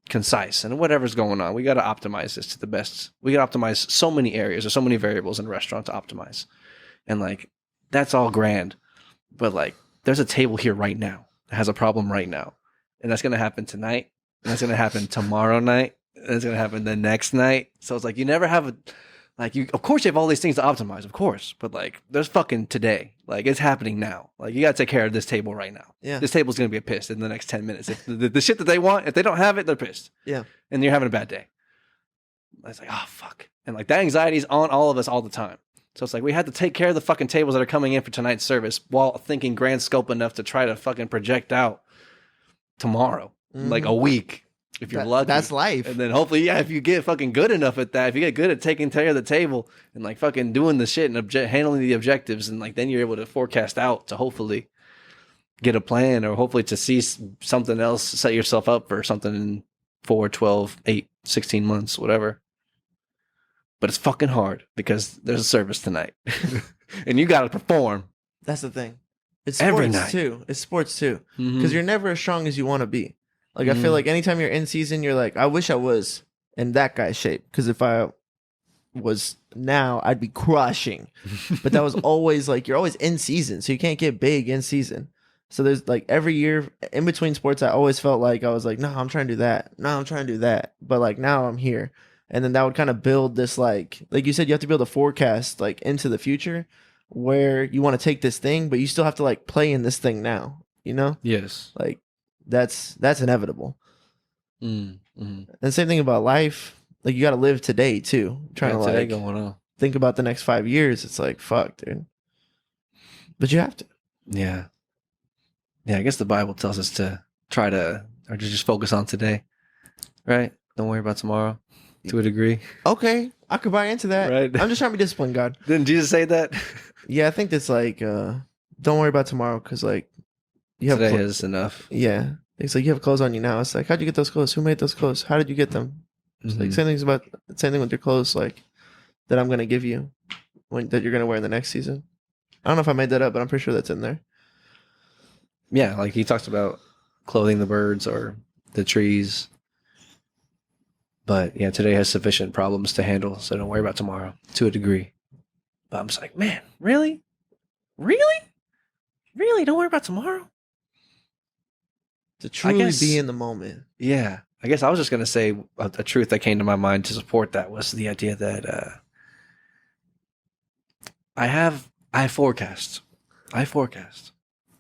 concise and whatever's going on. We got to optimize this to the best. We got to optimize so many areas or so many variables in a restaurant to optimize. And, like, that's all grand. But, like, there's a table here right now that has a problem right now. And that's going to happen tonight. And that's going to happen tomorrow night. And it's going to happen the next night. So it's like you never have of course you have all these things to optimize, of course. But, like, there's fucking today. Like, it's happening now. Like, you got to take care of this table right now. Yeah. This table's going to be pissed in the next 10 minutes. If the shit that they want, if they don't have it, they're pissed. Yeah. And you're having a bad day. It's like, oh, fuck. And, like, that anxiety is on all of us all the time. So it's like we had to take care of the fucking tables that are coming in for tonight's service while thinking grand scope enough to try to fucking project out tomorrow, like a week, if you're lucky. That's life. And then hopefully, if you get fucking good enough at that, if you get good at taking care of the table and like fucking doing the shit and handling the objectives, and like then you're able to forecast out to hopefully get a plan or hopefully to see something else, set yourself up for something in 4, 12, 8, 16 months, whatever. But it's fucking hard because there's a service tonight and you got to perform. That's the thing. It's every sports night. too. It's sports too. Because you're never as strong as you want to be. Like, I feel like anytime you're in season, you're like, I wish I was in that guy's shape. Because if I was now, I'd be crushing. But that was always like, you're always in season. So you can't get big in season. So there's like every year in between sports, I always felt like I was like, no, I'm trying to do that. No, I'm trying to do that. But like now I'm here. And then that would kind of build this like you said, you have to build a forecast like into the future where you want to take this thing, but you still have to like play in this thing now, you know? Yes. Like that's inevitable. And same thing about life. Like you got to live today too. Trying to like going on. Think about the next 5 years. It's like, fuck, dude. But you have to. Yeah. Yeah, I guess the Bible tells us to try to, or to just focus on today, right? Don't worry about tomorrow, to a degree. Okay, I could buy into that. Right. I'm just trying to be disciplined, God. Didn't Jesus say that? Yeah, I think that's like, don't worry about tomorrow because like, you have today is enough. Yeah, it's like you have clothes on you now. It's like, how'd you get those clothes? Who made those clothes? How did you get them? It's like same thing with your clothes, like that I'm gonna give you, that you're gonna wear in the next season. I don't know if I made that up, but I'm pretty sure that's in there. Yeah, like he talks about clothing the birds or the trees. But yeah, today has sufficient problems to handle, so don't worry about tomorrow, to a degree. But I'm just like, man, really? Really? Really? Don't worry about tomorrow? To truly be in the moment. Yeah. I guess I was just going to say a truth that came to my mind to support that was the idea that I forecast.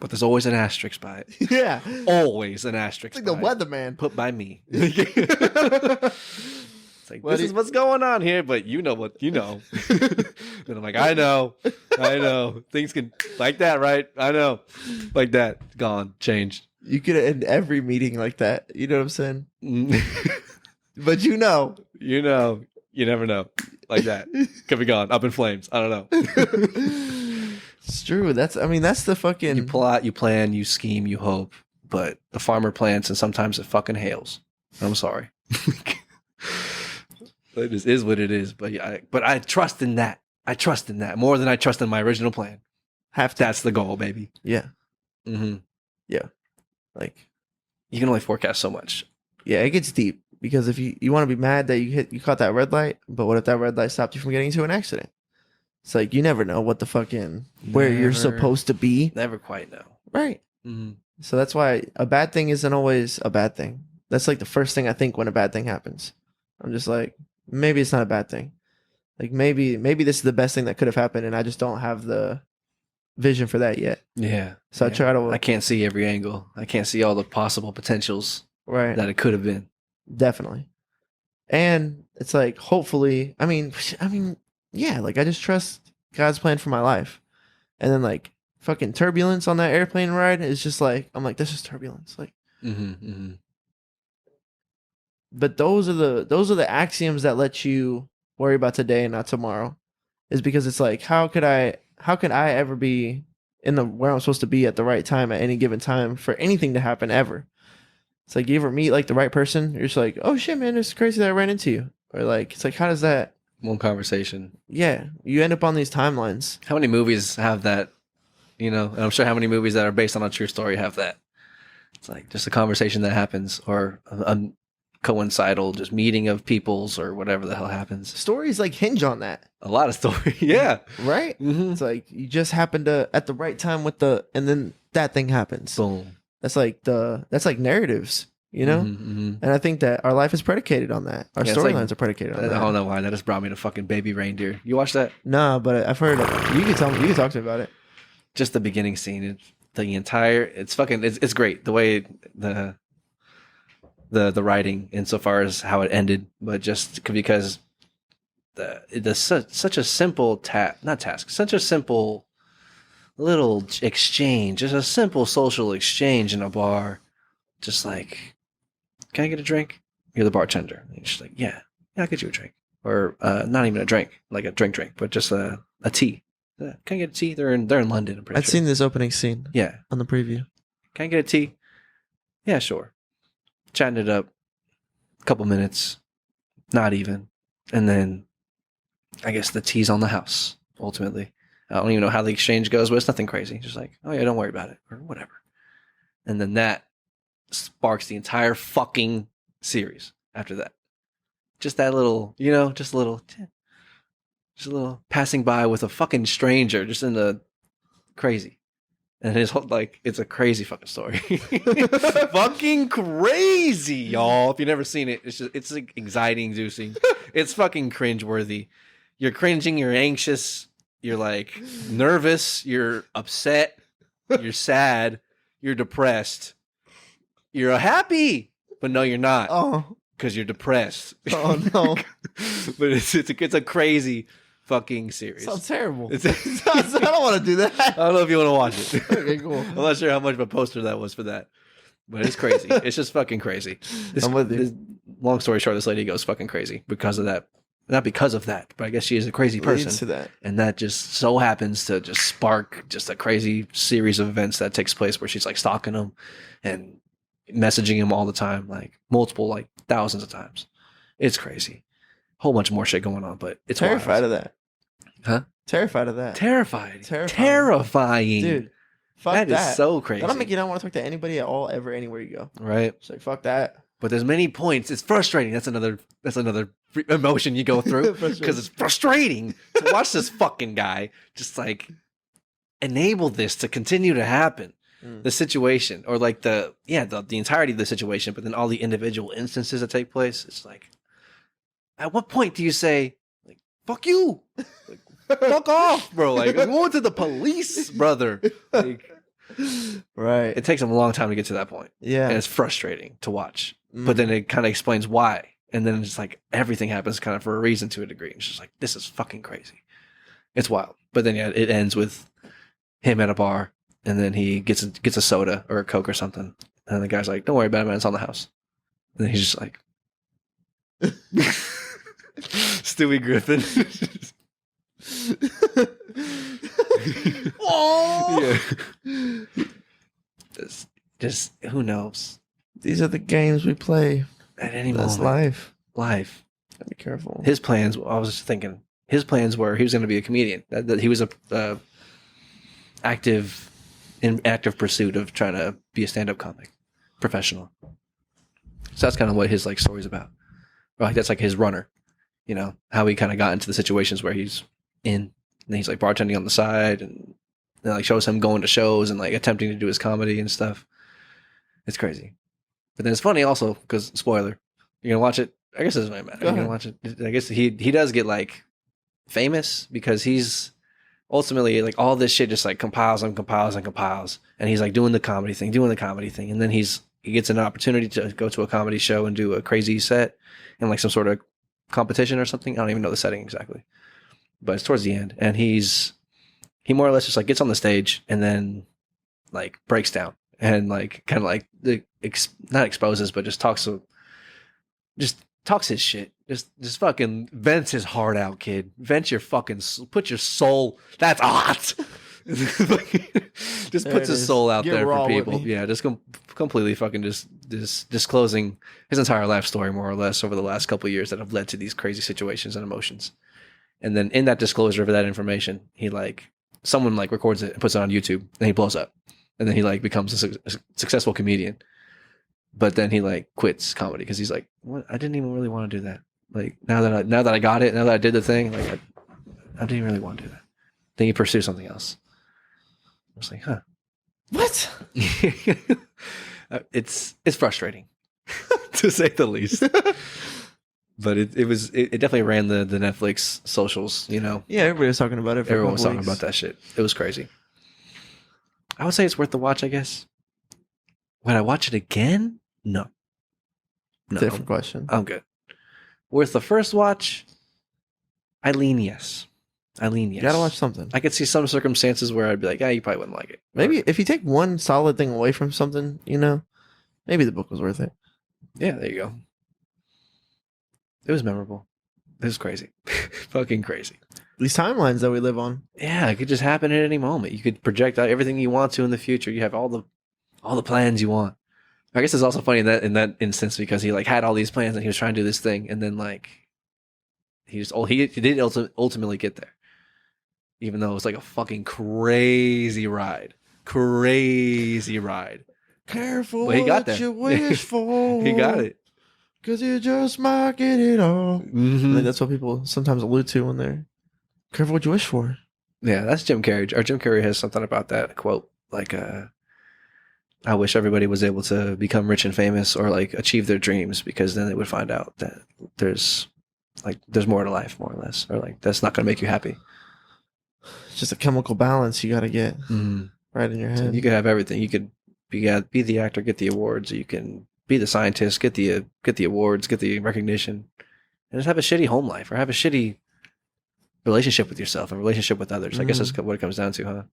But there's always an asterisk by it. Yeah. Always an asterisk. It's like the weatherman. Put by me. It's like, this is what's going on here, but you know what you know. And I'm like, I know. Things can, like that, right? I know. Like that. Gone. Changed. You could end every meeting like that. You know what I'm saying? But you know. You never know. Like that. Could be gone. Up in flames. I don't know. It's true. That's the fucking... You plot, you plan, you scheme, you hope. But the farmer plants and sometimes it fucking hails. I'm sorry. It just is what it is. But I trust in that. I trust in that more than I trust in my original plan. That's the goal, baby. Yeah. Mm-hmm. Yeah. Like, you can only forecast so much. Yeah, it gets deep because if you want to be mad that you caught that red light, but what if that red light stopped you from getting into an accident? It's like you never know what the fucking where you're supposed to be. Never quite know. Right. Mm-hmm. So that's why a bad thing isn't always a bad thing. That's like the first thing I think when a bad thing happens. I'm just like, maybe it's not a bad thing. Like maybe this is the best thing that could have happened, and I just don't have the vision for that yet. Yeah. So I try to. I can't see every angle. I can't see all the possible potentials. Right. That it could have been. Definitely. And it's like, hopefully, I mean, yeah, like I just trust God's plan for my life. And then like fucking turbulence on that airplane ride is just like, I'm like, this is turbulence. Like, But those are the axioms that let you worry about today and not tomorrow, is because it's like, how can I ever be in the where I'm supposed to be at the right time at any given time for anything to happen ever? It's like, you ever meet like the right person, you're just like, oh shit, man, it's crazy that I ran into you. Or like, it's like, how does that one conversation? Yeah, you end up on these timelines. How many movies have that? And I'm sure how many movies that are based on a true story have that. It's like just a conversation that happens, or a coincidental just meeting of peoples, or whatever the hell happens. Stories like hinge on that. A lot of stories, yeah. Right? Mm-hmm. It's like you just happen to at the right time and then that thing happens. Boom. That's like narratives, And I think that our life is predicated on that. Our storylines are predicated on that. I don't know why that just brought me to fucking Baby Reindeer. You watched that? No, but I've heard it. You can talk to me about it. Just the beginning scene, it's great the way the writing insofar as how it ended, but just because such a simple such a simple little exchange, just a simple social exchange in a bar, just like, can I get a drink? You're the bartender. And she's like, yeah, I'll get you a drink, or not even a drink, like a drink, but just a tea. Can I get a tea? They're in London. I'm pretty I'd sure. seen this opening scene. Yeah, on the preview. Can I get a tea? Yeah, sure. Chatting it up, a couple minutes, not even, and then I guess the tea's on the house. Ultimately, I don't even know how the exchange goes, but it's nothing crazy. Just like, oh yeah, don't worry about it, or whatever. And then that sparks the entire fucking series after that. Just that little, just a little passing by with a fucking stranger, just in the crazy. And his whole, it's a crazy fucking story. Fucking crazy, y'all. If you've never seen it, it's like anxiety inducing. It's fucking cringeworthy. You're cringing, you're anxious, you're like nervous, you're upset, you're sad, you're depressed. You're happy, but no, you're not. Oh, because you're depressed. Oh no! But it's a crazy fucking series. Sounds terrible. I don't want to do that. I don't know if you want to watch it. Okay, cool. I'm not sure how much of a poster that was for that, but it's crazy. It's just fucking crazy. I'm with you. Long story short, this lady goes fucking crazy because of that. Not because of that, but I guess she is a crazy person. Leads to that. And that just so happens to just spark just a crazy series of events that takes place where she's like stalking him and messaging him all the time, like multiple, like thousands of times. It's crazy. Whole bunch more shit going on, but it's terrified of that. Huh? Terrified of that. Terrifying. Dude. Fuck that. That is so crazy. That'll make you not want to talk to anybody at all, ever, anywhere you go. Right. It's like, fuck that. But there's many points. It's frustrating. That's another emotion you go through because it's frustrating to watch this fucking guy just like enable this to continue to happen. The situation, or like the entirety of the situation, but then all the individual instances that take place. It's like, at what point do you say, like, fuck you? Like, fuck off, bro. Like, I'm going to the police, brother. Like, right. It takes them a long time to get to that point. Yeah. And it's frustrating to watch. But then it kind of explains why. And then it's like everything happens kind of for a reason to a degree. It's just like, this is fucking crazy. It's wild. But then it ends with him at a bar, and then he gets a soda or a Coke or something. And the guy's like, don't worry about it, man. It's on the house. And then he's just like, Stewie Griffin. Oh. Yeah. Just who knows? These are the games we play. At any That's moment. Life. Gotta be careful. His plans, I was just thinking, his plans were he was going to be a comedian. That he was a in active pursuit of trying to be a stand-up comic, professional. So that's kind of what his like story's about. Or like that's like his runner, how he kind of got into the situations where he's in, and then he's like bartending on the side, and then like shows him going to shows and like attempting to do his comedy and stuff. It's crazy, but then it's funny also because spoiler, you're gonna watch it. I guess it doesn't really matter. You're gonna watch it. I guess he does get like famous because he's ultimately like all this shit just like compiles, and he's like doing the comedy thing, and then he gets an opportunity to go to a comedy show and do a crazy set in like some sort of competition or something. I don't even know the setting exactly, but it's towards the end, and he more or less just like gets on the stage and then like breaks down and like kind of like not exposes, but just talks his shit. Just fucking vents his heart out, kid. Vent your fucking, put your soul. That's hot. Just puts his soul out there for people. Yeah, just completely fucking just disclosing his entire life story, more or less, over the last couple of years that have led to these crazy situations and emotions. And then in that disclosure of that information, he someone records it and puts it on YouTube, and he blows up. And then he becomes a successful comedian. But then he quits comedy because he's like, what? I didn't even really want to do that. Like now that I got it, now that I did the thing, I didn't even really want to do that. Then you pursue something else. I was like, huh. What? It's frustrating to say the least. But it definitely ran the Netflix socials, Yeah, everybody was talking about it. Everyone was talking about that shit. It was crazy. I would say it's worth the watch, I guess. Would I watch it again? No. Different question. I'm good. Worth the first watch? I lean yes. You gotta watch something. I could see some circumstances where I'd be like, you probably wouldn't like it. Maybe if you take one solid thing away from something, maybe the book was worth it. Yeah, there you go. It was memorable. It was crazy. Fucking crazy. These timelines that we live on. Yeah, it could just happen at any moment. You could project out everything you want to in the future. You have all the plans you want. I guess it's also funny in that instance because he like had all these plans and he was trying to do this thing and then like he did ultimately get there. Even though it was like a fucking crazy ride. Careful but he got what there. you wish for. He got it. Because you just might get it all. Mm-hmm. I think that's what people sometimes allude to when they're careful what you wish for. Yeah, that's Jim Carrey. Or Jim Carrey has something about that quote. Like, I wish everybody was able to become rich and famous or like achieve their dreams because then they would find out that there's more to life, more or less. Or like, that's not going to make you happy. It's just a chemical balance you got to get right in your head. So you could have everything. You could be the actor, get the awards. Or you can be the scientist, get the awards, get the recognition, and just have a shitty home life or have a shitty relationship with yourself, a relationship with others. I guess that's what it comes down to, huh?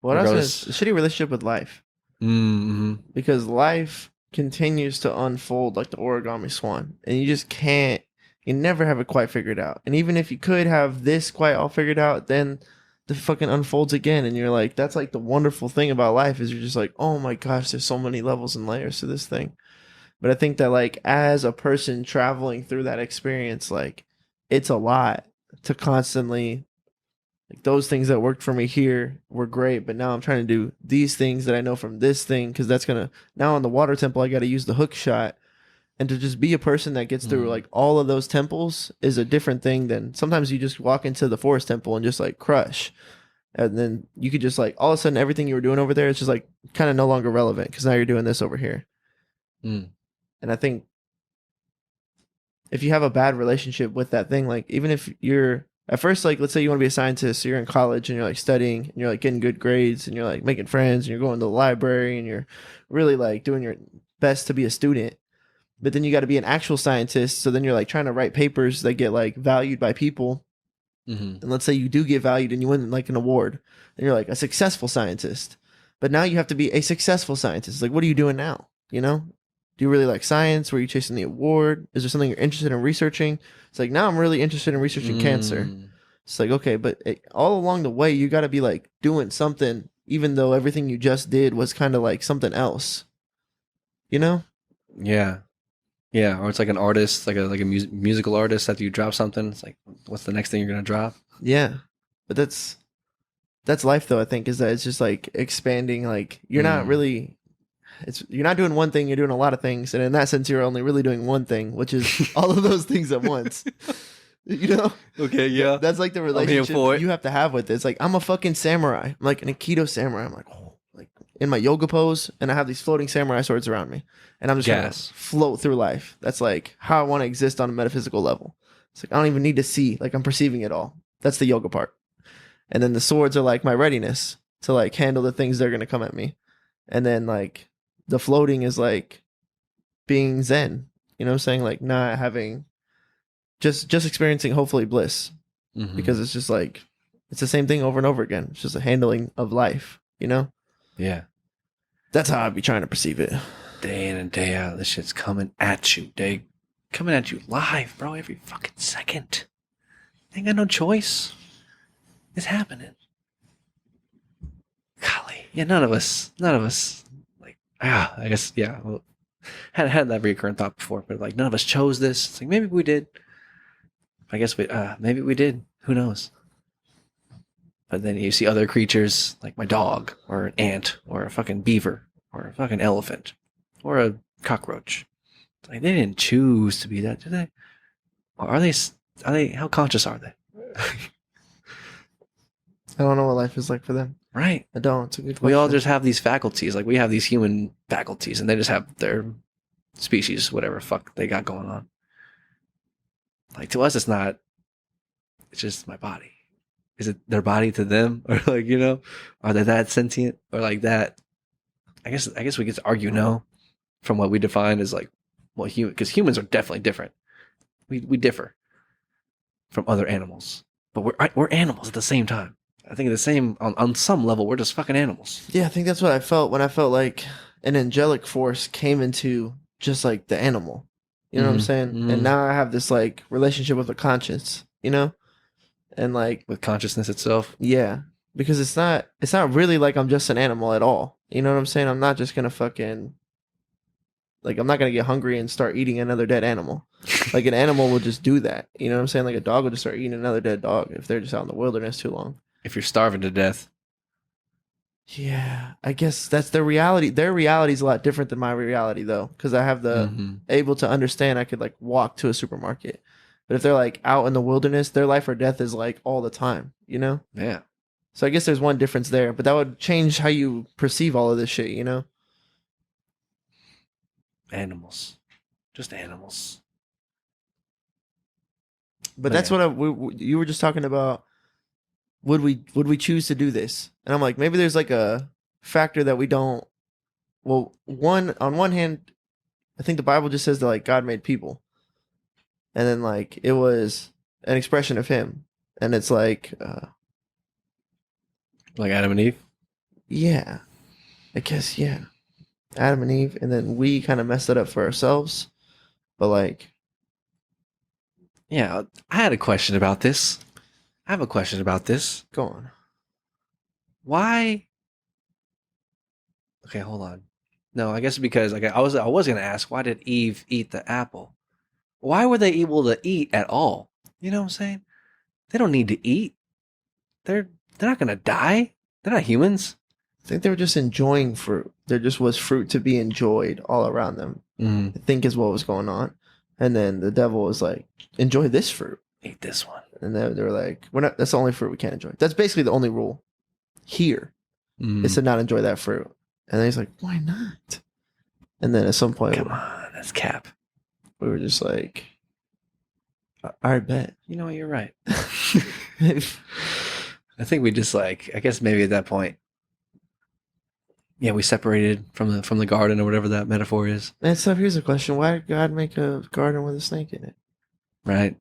What else is a shitty relationship with life? Mm-hmm. Because life continues to unfold like the origami swan, and you just can't. You never have it quite figured out. And even if you could have this quite all figured out, then the fucking unfolds again, and you're like, that's like the wonderful thing about life is you're just like, oh my gosh, there's so many levels and layers to this thing. But I think that like as a person traveling through that experience, like it's a lot to constantly like those things that worked for me here were great, but now I'm trying to do these things that I know from this thing because that's gonna now on the water temple I got to use the hook shot. And to just be a person that gets through like all of those temples is a different thing than sometimes you just walk into the forest temple and just like crush. And then you could just like all of a sudden everything you were doing over there is just like kind of no longer relevant because now you're doing this over here. And I think if you have a bad relationship with that thing, like even if you're at first, like let's say you want to be a scientist, so you're in college and you're like studying and you're like getting good grades and you're like making friends and you're going to the library and you're really like doing your best to be a student. But then you got to be an actual scientist. So then you're like trying to write papers that get like valued by people. And let's say you do get valued and you win like an award and you're like a successful scientist. But now you have to be a successful scientist. Like, what are you doing now? You know, do you really like science? Were you chasing the award? Is there something you're interested in researching? It's like, now I'm really interested in researching cancer. It's like, okay, but all along the way, you got to be like doing something, even though everything you just did was kind of like something else, you know? Yeah. Yeah, or it's like an artist, like a musical artist. After you drop something, it's like, what's the next thing you're gonna drop? Yeah, but that's life, though. I think is that it's just like expanding. Like you're not really, you're not doing one thing. You're doing a lot of things, and in that sense, you're only really doing one thing, which is all of those things at once. You know? Okay, yeah. That's like the relationship you have to have with it. It's like I'm a fucking samurai. I'm like an Aikido samurai. I'm like, oh, like in my yoga pose, and I have these floating samurai swords around me. And I'm just going to float through life. That's like how I want to exist on a metaphysical level. It's like I don't even need to see. Like I'm perceiving it all. That's the yoga part. And then the swords are like my readiness to like handle the things that are going to come at me. And then like the floating is like being zen. You know what I'm saying? Like not having just experiencing hopefully bliss. Because it's just like it's the same thing over and over again. It's just a handling of life, you know? Yeah. That's how I'd be trying to perceive it. Day in and day out, this shit's coming at you, coming at you live, bro, every fucking second. Ain't got no choice. It's happening. Golly, yeah, none of us, like, I guess, yeah, well, had that recurrent thought before, but like, none of us chose this. It's like, maybe we did. I guess maybe we did. Who knows? But then you see other creatures, like my dog, or an ant, or a fucking beaver, or a fucking elephant. Or a cockroach. Like they didn't choose to be that, did they? Or are they? How conscious are they? I don't know what life is like for them. Right. I don't. It's a good question. We all just have these faculties. Like we have these human faculties, and they just have their species, whatever fuck they got going on. Like to us, it's not. It's just my body. Is it their body to them, or like are they that sentient, or like that? I guess we get to argue no, from what we define as like, well, because humans are definitely different. We differ. from other animals, but we're animals at the same time. I think the same on some level, we're just fucking animals. Yeah, I think that's what I felt when I felt like an angelic force came into just like the animal. You know what I'm saying? And now I have this like relationship with a conscience, you know? And like with consciousness itself. Yeah. Because it's not really like I'm just an animal at all. You know what I'm saying? I'm not just gonna fucking like I'm not gonna get hungry and start eating another dead animal. Like an animal will just do that. You know what I'm saying? Like a dog will just start eating another dead dog if they're just out in the wilderness too long. If you're starving to death. Yeah, I guess that's their reality. Their reality is a lot different than my reality, though, because I have the able to understand. I could like walk to a supermarket, but if they're like out in the wilderness, their life or death is like all the time, you know? Yeah. So I guess there's one difference there, but that would change how you perceive all of this shit, you know? Animals, just animals. But that's what you were just talking about. Would we choose to do this? And I'm like, maybe there's like a factor that we don't. Well, on one hand, I think the Bible just says that like God made people, and then like it was an expression of Him, and it's like Adam and Eve. Yeah, I guess Adam and Eve, and then we kind of messed it up for ourselves, but like, yeah, I had a question about this. I have a question about this. Go on. Why? Okay, hold on. No, I guess because like I was gonna ask, why did Eve eat the apple? Why were they able to eat at all? You know what I'm saying? They don't need to eat. They're not gonna die. They're not humans. I think they were just enjoying fruit. There just was fruit to be enjoyed all around them. I think is what was going on. And then the devil was like, enjoy this fruit. Eat this one. And they were like, we're not. That's the only fruit we can't enjoy. That's basically the only rule here is to not enjoy that fruit. And then he's like, why not? And then at some point, come on, that's cap. We were just like, I bet. You know what? You're right. I think we just like, I guess maybe at that point, yeah, we separated from the garden or whatever that metaphor is. And so here's a question: why did God make a garden with a snake in it? Right.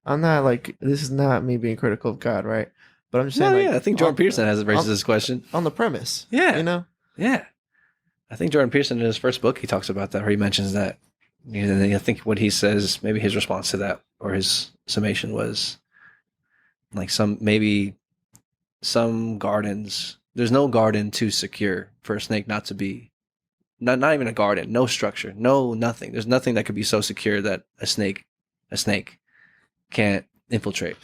I'm not like, this is not me being critical of God, right? But I'm just saying, yeah, I think Jordan Peterson has raises this question on the premise. Yeah, you know. Yeah, I think Jordan Peterson in his first book he talks about that, where he mentions that. I think what he says, maybe his response to that or his summation was like some gardens. There's no garden too secure for a snake not to be. Not even a garden, no structure, no nothing. There's nothing that could be so secure that a snake can't infiltrate,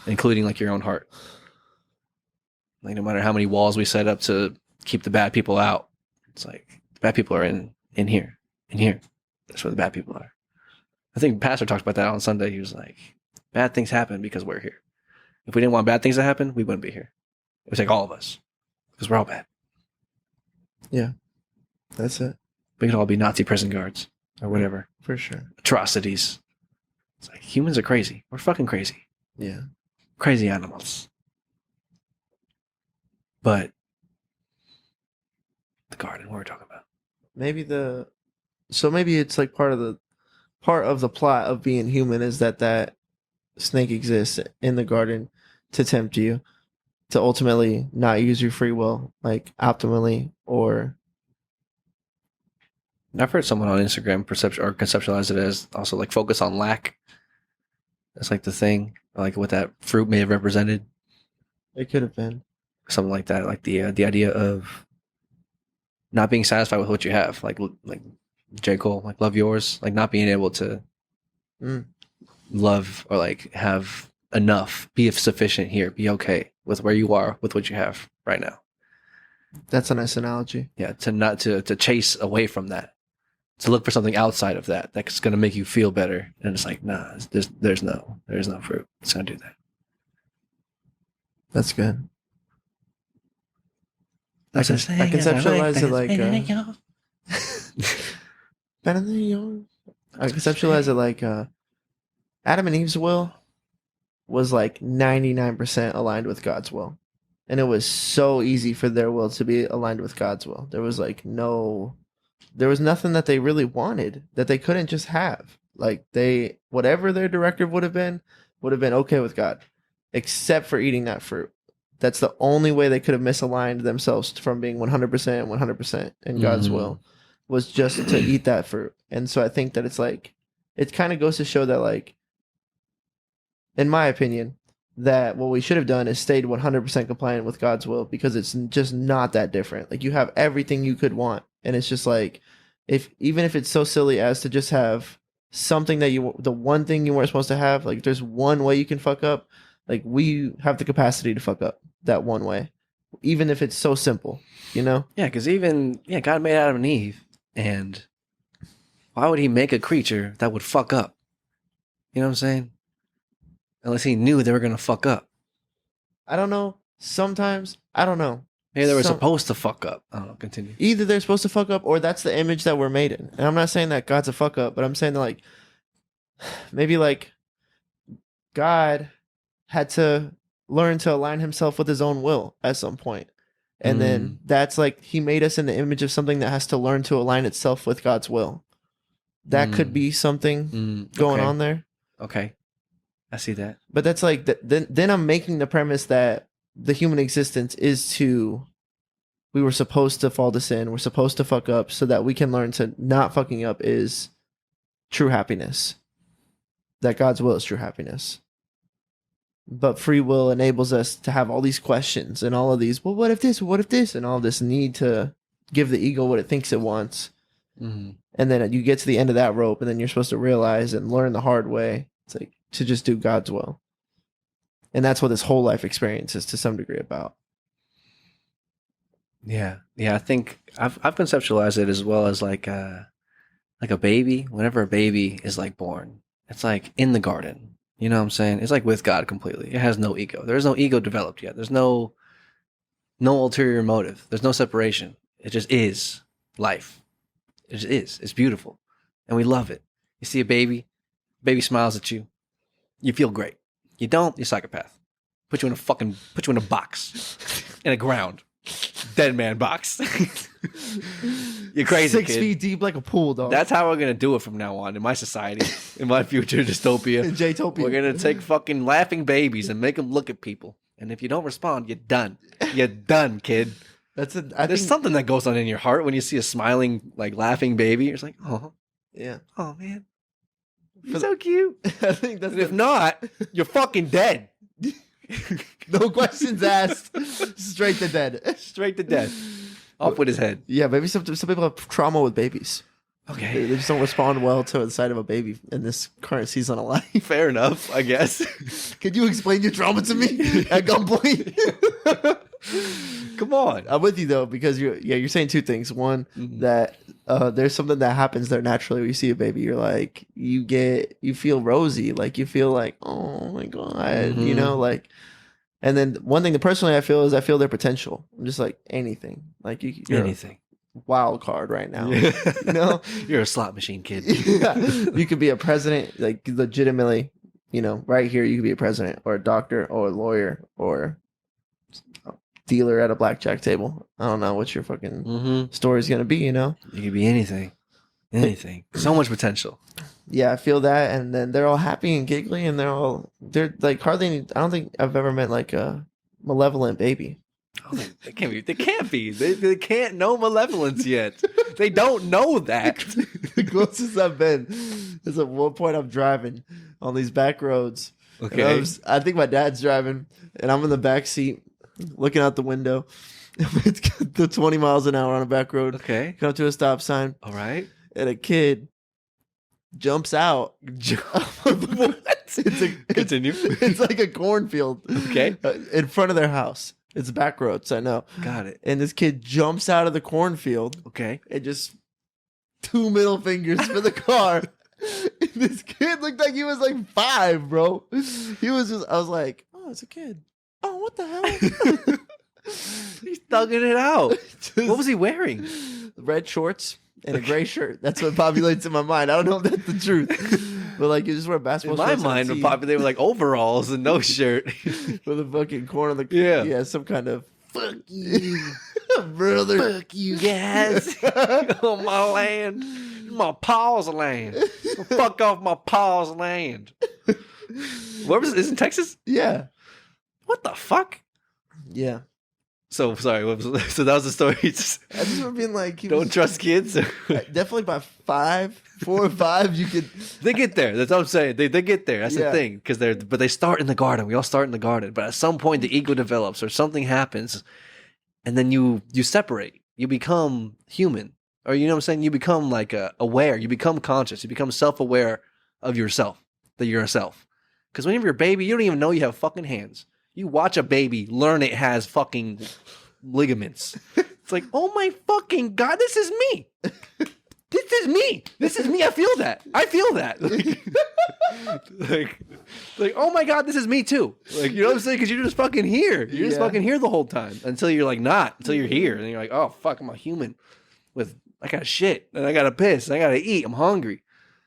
including like your own heart. Like no matter how many walls we set up to keep the bad people out, it's like the bad people are in here. That's where the bad people are. I think Pastor talked about that on Sunday. He was like, bad things happen because we're here. If we didn't want bad things to happen, we wouldn't be here. It would take all of us because we're all bad. Yeah, that's it. We could all be Nazi prison guards or whatever. For sure. Atrocities. It's like humans are crazy. We're fucking crazy. Yeah. Crazy animals. But the garden, what we're talking about. Maybe it's like part of the plot of being human is that snake exists in the garden to tempt you to ultimately not use your free will like optimally. Or I've heard someone on Instagram conceptualize it as also like focus on lack. That's like the thing, like what that fruit may have represented. It could have been something like that, like the idea of not being satisfied with what you have, like J. Cole, like love yours, like not being able to love or like have enough, be sufficient here, be okay with where you are with what you have right now. That's a nice analogy. Yeah, to chase away from that, to look for something outside of that that's going to make you feel better, and it's like, nah, there's no fruit that's going to do that. That's good. I conceptualize it like better than yours. I conceptualize it like Adam and Eve's will was like 99% aligned with God's will. And it was so easy for their will to be aligned with God's will. There was nothing that they really wanted that they couldn't just have. Like whatever their directive would have been, would have been okay with God, except for eating that fruit. That's the only way they could have misaligned themselves from being 100% in God's will, was just to eat that fruit. And so I think that it's like, it kind of goes to show that, like, in my opinion, that what we should have done is stayed 100% compliant with God's will, because it's just not that different. Like, you have everything you could want. And it's just like, even if it's so silly as to just have something that the one thing you weren't supposed to have, like, there's one way you can fuck up. Like, we have the capacity to fuck up that one way, even if it's so simple, you know? Yeah, because God made Adam and Eve, and why would he make a creature that would fuck up? You know what I'm saying? Unless he knew they were going to fuck up. I don't know. Sometimes, I don't know. Maybe they were supposed to fuck up. I don't know. Continue. Either they're supposed to fuck up, or that's the image that we're made in. And I'm not saying that God's a fuck up, but I'm saying that, like, maybe, like, God had to learn to align himself with his own will at some point. And then that's like, he made us in the image of something that has to learn to align itself with God's will. That could be something going on there. Okay. I see that. But that's like, then I'm making the premise that the human existence is we were supposed to fall to sin. We're supposed to fuck up so that we can learn to not fucking up is true happiness. That God's will is true happiness. But free will enables us to have all these questions and all of these, well, what if this, what if this, and all this need to give the ego what it thinks it wants. And then you get to the end of that rope, and then you're supposed to realize and learn the hard way. It's like to just do God's will. And that's what this whole life experience is to some degree about. Yeah. Yeah. I think I've conceptualized it as well as like a baby. Whenever a baby is like born, it's like in the garden. You know what I'm saying? It's like with God completely. It has no ego. There is no ego developed yet. There's no ulterior motive. There's no separation. It just is life. It just is. It's beautiful. And we love it. You see a baby smiles at you. You feel great. You don't, you're a psychopath. Put you in a box. In a ground. Dead man box. You're crazy, 6 feet deep like a pool, dog. That's how we're going to do it from now on in my society, in my future dystopia. In J-topia. We're going to take fucking laughing babies and make them look at people. And if you don't respond, you're done. You're done, kid. There's something that goes on in your heart when you see a smiling, like laughing baby. You're just like, oh. Yeah. Oh, man. You're so cute. I think that's if not, you're fucking dead. No questions asked. Straight to dead. Straight to dead. Off with his head. Yeah, maybe some people have trauma with babies. Okay. They just don't respond well to the sight of a baby in this current season of life. Fair enough, I guess. Could you explain your trauma to me at gunpoint? Come on. I'm with you though, because you're saying two things. One, that there's something that happens there naturally when you see a baby. You're like, you feel rosy, like you feel like, oh my God, you know, like. And then one thing that personally I feel their potential. I'm just like, anything, like you're anything. Wild card right now. You know, you're a slot machine, kid. Yeah. You could be a president, like legitimately. You know, right here you could be a president or a doctor or a lawyer or a dealer at a blackjack table. I don't know what your fucking story's gonna be. You know, you could be anything. So much potential. Yeah, I feel that, and then they're all happy and giggly, and they're like hardly any, I don't think I've ever met like a malevolent baby. Oh, they can't be. They can't be. They can't know malevolence yet. They don't know that. The closest I've been is at one point I'm driving on these back roads. Okay. I think my dad's driving, and I'm in the back seat looking out the window. It's the 20 miles an hour on a back road. Okay. Come to a stop sign. All right. And a kid jumps out. What? Continue. It's like a cornfield. Okay. In front of their house. It's back roads, I know. Got it. And this kid jumps out of the cornfield. Okay. And just 2 middle fingers for the car. And this kid looked like he was like 5, bro. He was just, I was like, oh, it's a kid. Oh, what the hell? He's thugging it out. What was he wearing? Red shorts and a gray shirt. That's what populates in my mind. I don't know if that's the truth. But like, you just wear basketball shorts. In my mind, would populate with like overalls and no shirt. With a fucking corn on the... Yeah, some kind of... Fuck you. Brother. Fuck you guys. On my land. My pa's land. Fuck off my pa's land. Where was this in Texas? Yeah. What the fuck? Yeah. So sorry. So that was the story. I just remember being like, Don't trust kids. Definitely by 4 or 5, you could. They get there. That's what I'm saying. They get there. That's the thing. But they start in the garden. We all start in the garden. But at some point, the ego develops or something happens, and then you separate. You become human, or you know what I'm saying. You become like aware. You become conscious. You become self-aware of yourself. That you're a self. Because whenever you're a baby, you don't even know you have fucking hands. You watch a baby learn it has fucking ligaments. It's like, oh my fucking God, this is me. This is me. This is me. I feel that. Like, oh my God, this is me too. Like, you know what I'm saying? Because you're just fucking here. You're just fucking here the whole time until you're like not, until you're here. And you're like, oh fuck, I'm a human I got shit and I got to piss and I got to eat. I'm hungry.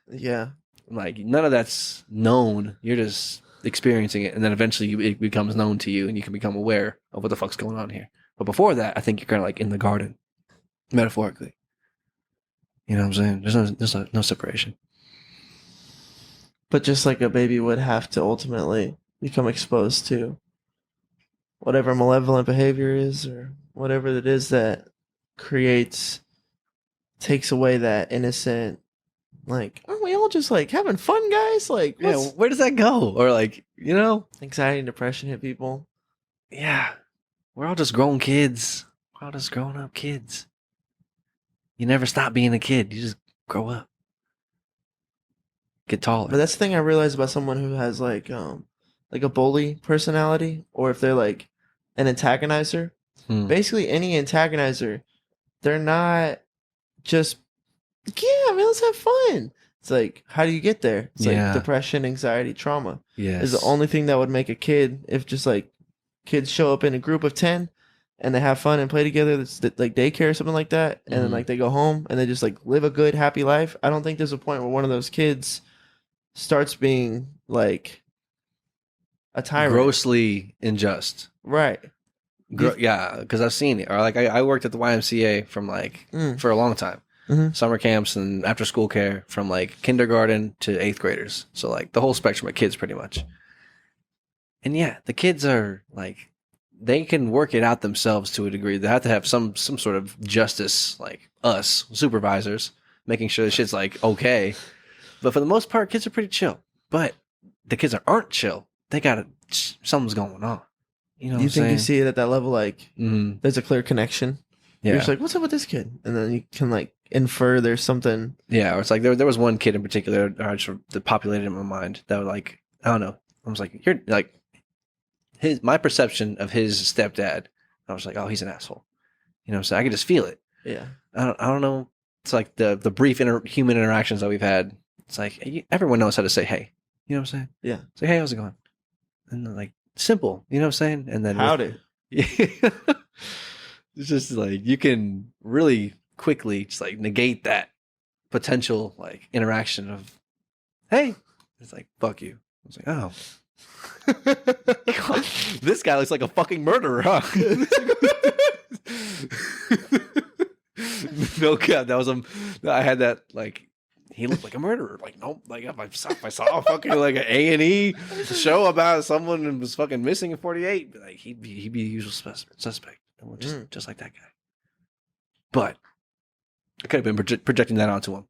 Yeah. Like, none of that's known. You're just experiencing it, and then eventually it becomes known to you, and you can become aware of what the fuck's going on here. But before that, I think you're kind of like in the garden, metaphorically. You know what I'm saying? There's no separation. But just like a baby would have to ultimately become exposed to whatever malevolent behavior is, or whatever it is that takes away that innocent, like, aren't we all just like having fun, guys? Like, yeah, where does that go? Or like, you know, anxiety and depression hit people. Yeah, we're all just grown kids. We're all just grown up kids. You never stop being a kid. You just grow up, get taller. But that's the thing I realized about someone who has like a bully personality, or if they're like an antagonizer. Basically, any antagonizer, they're not just, yeah, man, let's have fun. It's like, how do you get there? It's like depression, anxiety, trauma. Yes. Is the only thing that would make a kid, if just like kids show up in a group of 10 and they have fun and play together, that's like daycare or something like that, and then like they go home and they just like live a good, happy life. I don't think there's a point where one of those kids starts being like a tyrant. Grossly unjust. Right. Yeah, because I've seen it. Or like I worked at the YMCA from like for a long time. Summer camps and after school care from like kindergarten to 8th graders. So like the whole spectrum of kids pretty much. And yeah, the kids are like, they can work it out themselves to a degree. They have to have some sort of justice, like us supervisors, making sure the shit's like okay. But for the most part, kids are pretty chill. But the kids that aren't chill, they got something's going on. You know what I'm saying? You see it at that level, like there's a clear connection. Yeah. You're just like, what's up with this kid? And then you can like infer there's something. Yeah, or it's like there was one kid in particular that populated in my mind that was like, I don't know. I was like, you're like my perception of his stepdad. I was like, oh, he's an asshole. You know what I'm saying? I could just feel it. Yeah. I don't know. It's like the brief human interactions that we've had. It's like everyone knows how to say hey. You know what I'm saying? Yeah. Say hey, how's it going? And then like simple. You know what I'm saying? And then howdy. It's just like you can really quickly just like negate that potential like interaction of hey. It's like fuck you. I was like, oh. God, this guy looks like a fucking murderer, huh? No, God, that was I had that like he looked like a murderer. Like nope, like if I saw a fucking like an A&E show about someone who was fucking missing in 48, like he'd be the usual suspect, just like that guy. But I could have been projecting that onto him.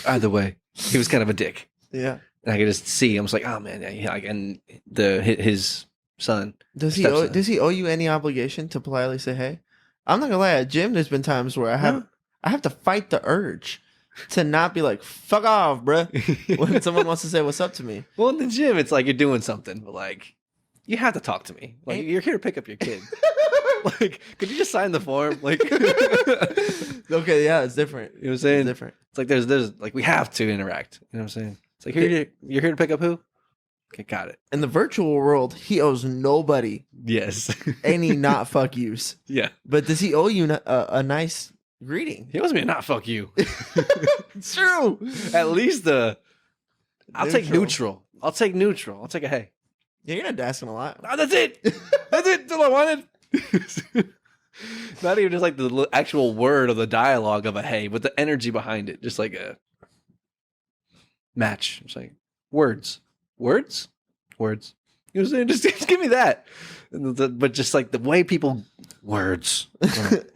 Either way, he was kind of a dick. Yeah. And I could just see. I was like, oh man, yeah. And his son. Does he owe you any obligation to politely say hey? I'm not gonna lie. At gym, there's been times where I have to fight the urge to not be like fuck off, bruh, when someone wants to say what's up to me. Well, in the gym, it's like you're doing something, but like you have to talk to me. Like you're here to pick up your kid. Like, could you just sign the form? Like, okay, yeah, it's different. You know what I'm saying? It's different. It's like there's like we have to interact. You know what I'm saying? It's like you're here to pick up who? Okay, got it. In the virtual world, he owes nobody. Yes. Any not fuck yous. Yeah. But does he owe you a nice greeting? He owes me a not fuck you. It's true. At least I'll take neutral. I'll take a hey. Yeah, you're not asking a lot. Oh, that's it. That's it. That's all I wanted. Not even just like the actual word or the dialogue of a hey, but the energy behind it. Just like a match. It's like words. Words. You know what I'm saying? Just give me that. But just like the way people words.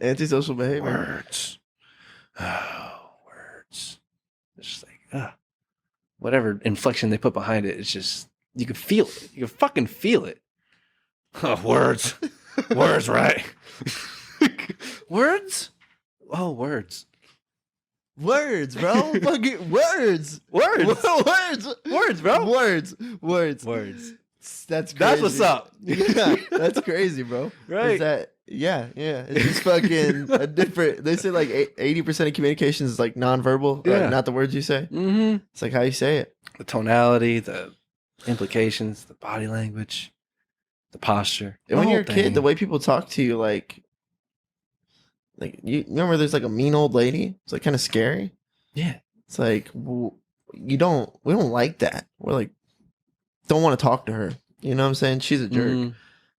Antisocial behavior. Words. Oh, words. It's just like whatever inflection they put behind it, it's just you can feel it. You can fucking feel it. Oh, words. Words, right? Words? Oh, words. Words, bro. Fucking words. Words. Words. Words, bro. Words. Words. Words. That's crazy. That's what's up. Yeah, that's crazy, bro. Right. Is that, yeah. It's just fucking a different. They say like 80% of communications is like nonverbal, Yeah. not the words you say. Mm-hmm. It's like how you say it. The tonality, the implications, the body language, the posture. And when you're a kid, the way people talk to you, like you remember there's like a mean old lady. It's like kind of scary. Yeah. It's like we don't like that. We're like don't want to talk to her. You know what I'm saying? She's a jerk. Mm-hmm.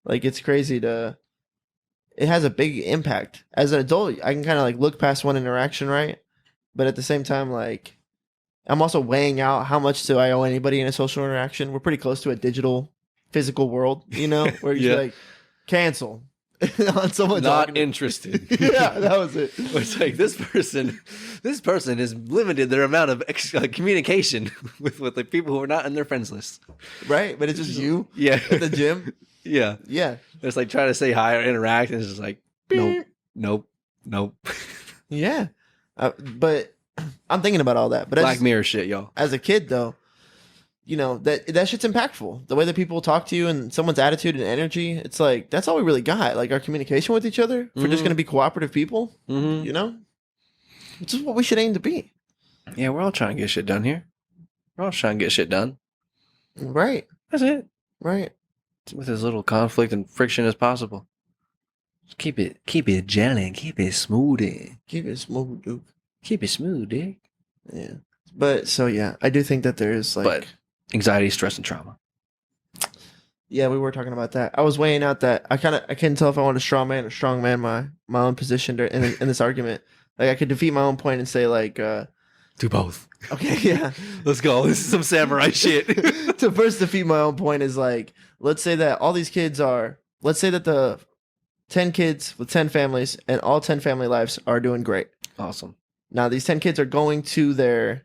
Like it's crazy it has a big impact. As an adult, I can kind of like look past one interaction, right? But at the same time, like I'm also weighing out how much do I owe anybody in a social interaction. We're pretty close to a digital, physical world, you know, where you're like cancel on someone not interested. Yeah, that was it. It's like this person is limited their amount of communication with the people who are not in their friends list. Right, but it's just you. Yeah, at the gym. Yeah. It's like trying to say hi or interact, and it's just like nope. Yeah, but I'm thinking about all that. But Black Mirror shit, y'all. As a kid, though, you know that shit's impactful. The way that people talk to you and someone's attitude and energy, it's like that's all we really got. Like our communication with each other. If we're just gonna be cooperative people, you know, which is what we should aim to be. Yeah, we're all trying to get shit done here. We're all trying to get shit done. Right. That's it. Right. With as little conflict and friction as possible. Keep it gelling. Keep it smoothing. Keep it smooth, Duke. Keep it smooth, dude. Yeah. But so yeah, I do think that there's like anxiety, stress, and trauma. Yeah, we were talking about that. I was weighing out that I couldn't tell if I wanted to strongman my own position in this argument. Like I could defeat my own point and say like do both. Okay, yeah. Let's go. This is some samurai shit. To first defeat my own point is like, let's say that the 10 kids with 10 families and all 10 family lives are doing great. Awesome. Now these 10 kids are going to their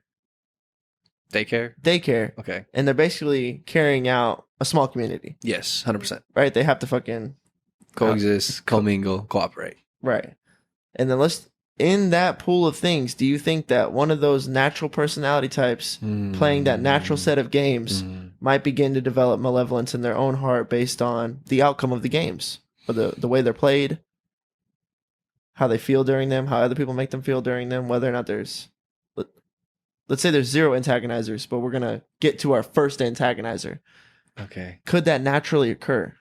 daycare. Okay. And they're basically carrying out a small community. Yes, 100%. Right? They have to fucking coexist, commingle, cooperate. Right. And then in that pool of things, do you think that one of those natural personality types playing that natural set of games might begin to develop malevolence in their own heart based on the outcome of the games? Or the way they're played, how they feel during them, how other people make them feel during them, whether or not let's say there's 0 antagonizers, but we're going to get to our first antagonizer. Okay. Could that naturally occur?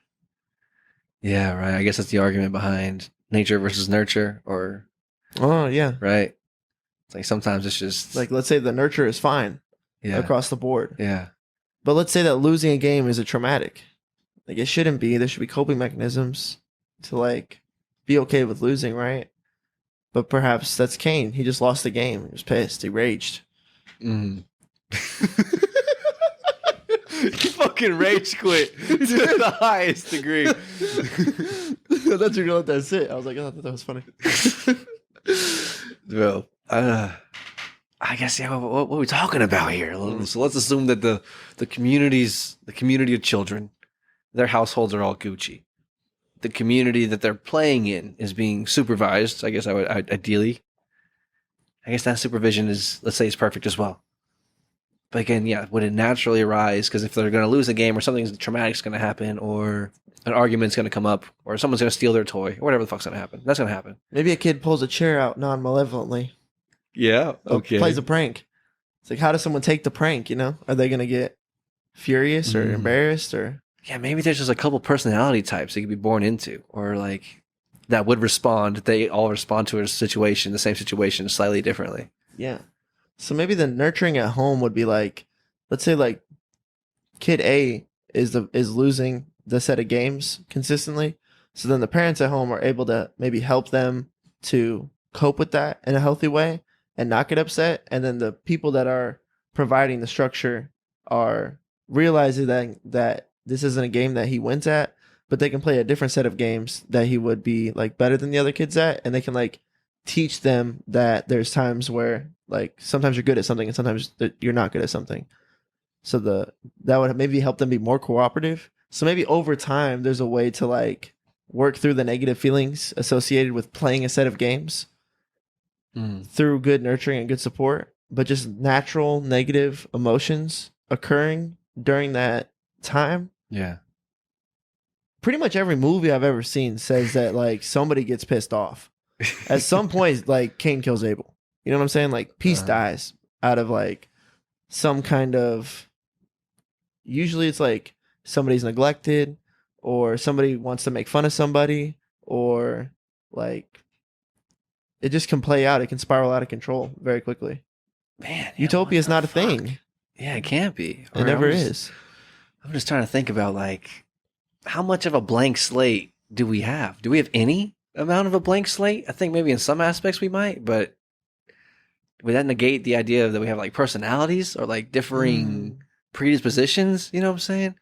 Yeah, right. I guess that's the argument behind nature versus nurture, or... Oh, yeah. Right. It's like sometimes it's just... Like, let's say the nurture is fine across the board. Yeah. But let's say that losing a game is a traumatic. Like, it shouldn't be. There should be coping mechanisms to, like, be okay with losing, right? But perhaps that's Kane. He just lost the game. He was pissed. He raged. Mm. He fucking rage quit to the highest degree. I thought you were going to let that sit. I was like, oh, I thought that was funny. Bro, I guess, yeah, what are we talking about here? So let's assume that the community of children, their households are all Gucci. The community that they're playing in is being supervised. I guess I would ideally. I guess that supervision is, let's say, is perfect as well. But again, yeah, would it naturally arise? Because if they're going to lose a game, or something traumatic is going to happen, or an argument's going to come up, or someone's going to steal their toy, or whatever the fuck's going to happen, that's going to happen. Maybe a kid pulls a chair out non-malevolently. Yeah. Okay. Plays a prank. It's like, how does someone take the prank? You know, are they going to get furious or embarrassed or? Yeah, maybe there's just a couple personality types they could be born into, or like that would respond. They all respond to a situation, the same situation, slightly differently. Yeah. So maybe the nurturing at home would be like, let's say like kid A is losing the set of games consistently. So then the parents at home are able to maybe help them to cope with that in a healthy way and not get upset. And then the people that are providing the structure are realizes that this isn't a game that he wins at, but they can play a different set of games that he would be like better than the other kids at, and they can like teach them that there's times where like sometimes you're good at something and sometimes you're not good at something. So that would maybe help them be more cooperative. So maybe over time there's a way to like work through the negative feelings associated with playing a set of games through good nurturing and good support, but just natural negative emotions occurring during that time. Yeah. Pretty much every movie I've ever seen says that like somebody gets pissed off. At some point, like Cain kills Abel. You know what I'm saying? Like peace dies out of like some kind of, usually it's like somebody's neglected or somebody wants to make fun of somebody, or like it just can play out. It can spiral out of control very quickly. Man, Utopia is not a thing. Yeah, it can't be. It never is. I'm just trying to think about like how much of a blank slate do we have? Do we have any amount of a blank slate? I think maybe in some aspects we might, but would that negate the idea that we have like personalities or like differing predispositions? You know what I'm saying?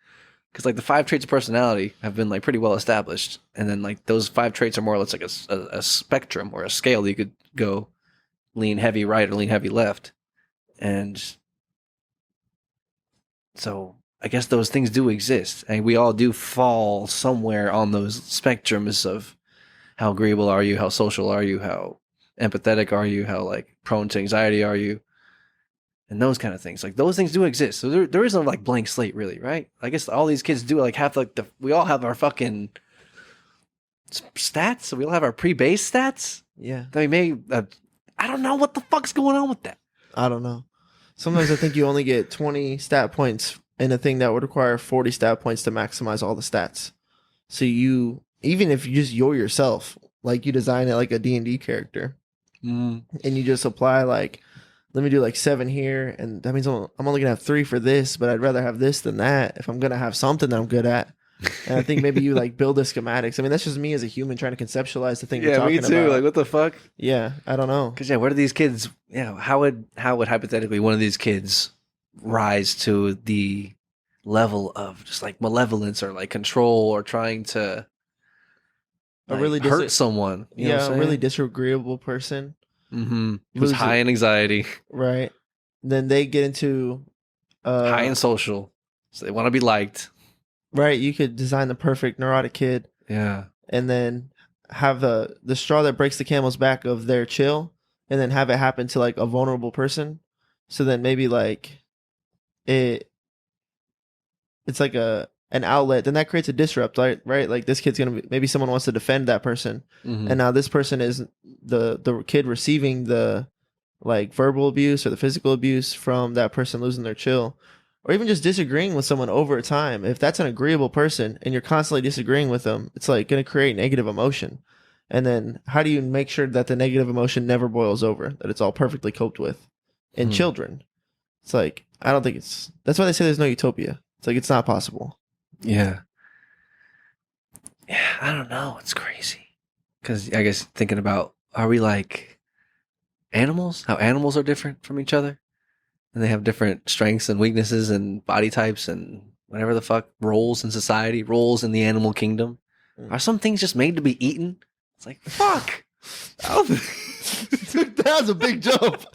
Because like the 5 traits of personality have been like pretty well established, and then like those 5 traits are more or less like a spectrum or a scale that you could go lean heavy right or lean heavy left, and so I guess those things do exist, and we all do fall somewhere on those spectrums of how agreeable are you, how social are you, how empathetic are you, how like prone to anxiety are you, and those kind of things. Like those things do exist. So there is no like blank slate really, right? I guess all these kids do like have like we all have our fucking stats. So we all have our pre-base stats. Yeah. I mean, maybe I don't know what the fuck's going on with that. I don't know. Sometimes I think you only get 20 stat points in a thing that would require 40 stat points to maximize all the stats. So you, even if you're yourself, like you design it like a D&D character, and you just apply like, let me do like 7 here, and that means I'm only gonna have 3 for this, but I'd rather have this than that if I'm gonna have something that I'm good at. And I think maybe you like build the schematics. I mean, that's just me as a human trying to conceptualize the thing you're talking about. Yeah, me too. Like, what the fuck? Yeah, I don't know. Because where do these kids? Yeah, how would hypothetically one of these kids rise to the level of just like malevolence or like control or trying to like, hurt someone? You know what I'm saying? A really disagreeable person. Who's high in anxiety, right? Then they get into high in social, so they want to be liked. Right, you could design the perfect neurotic kid. Yeah. And then have the straw that breaks the camel's back of their chill, and then have it happen to like a vulnerable person. So then maybe like it's like an outlet. Then that creates a disrupt, right? Like this kid's gonna be, maybe someone wants to defend that person, and now this person is the kid receiving the like verbal abuse or the physical abuse from that person losing their chill. Or even just disagreeing with someone over time. If that's an agreeable person and you're constantly disagreeing with them, it's like going to create negative emotion. And then how do you make sure that the negative emotion never boils over, that it's all perfectly coped with in children? It's like, I don't think that's why they say there's no utopia. It's like, it's not possible. Yeah. Yeah, I don't know. It's crazy. Because I guess thinking about, are we like animals? How animals are different from each other? And they have different strengths and weaknesses and body types and whatever the fuck, roles in society, roles in the animal kingdom. Are some things just made to be eaten? It's like, fuck. That was a big jump.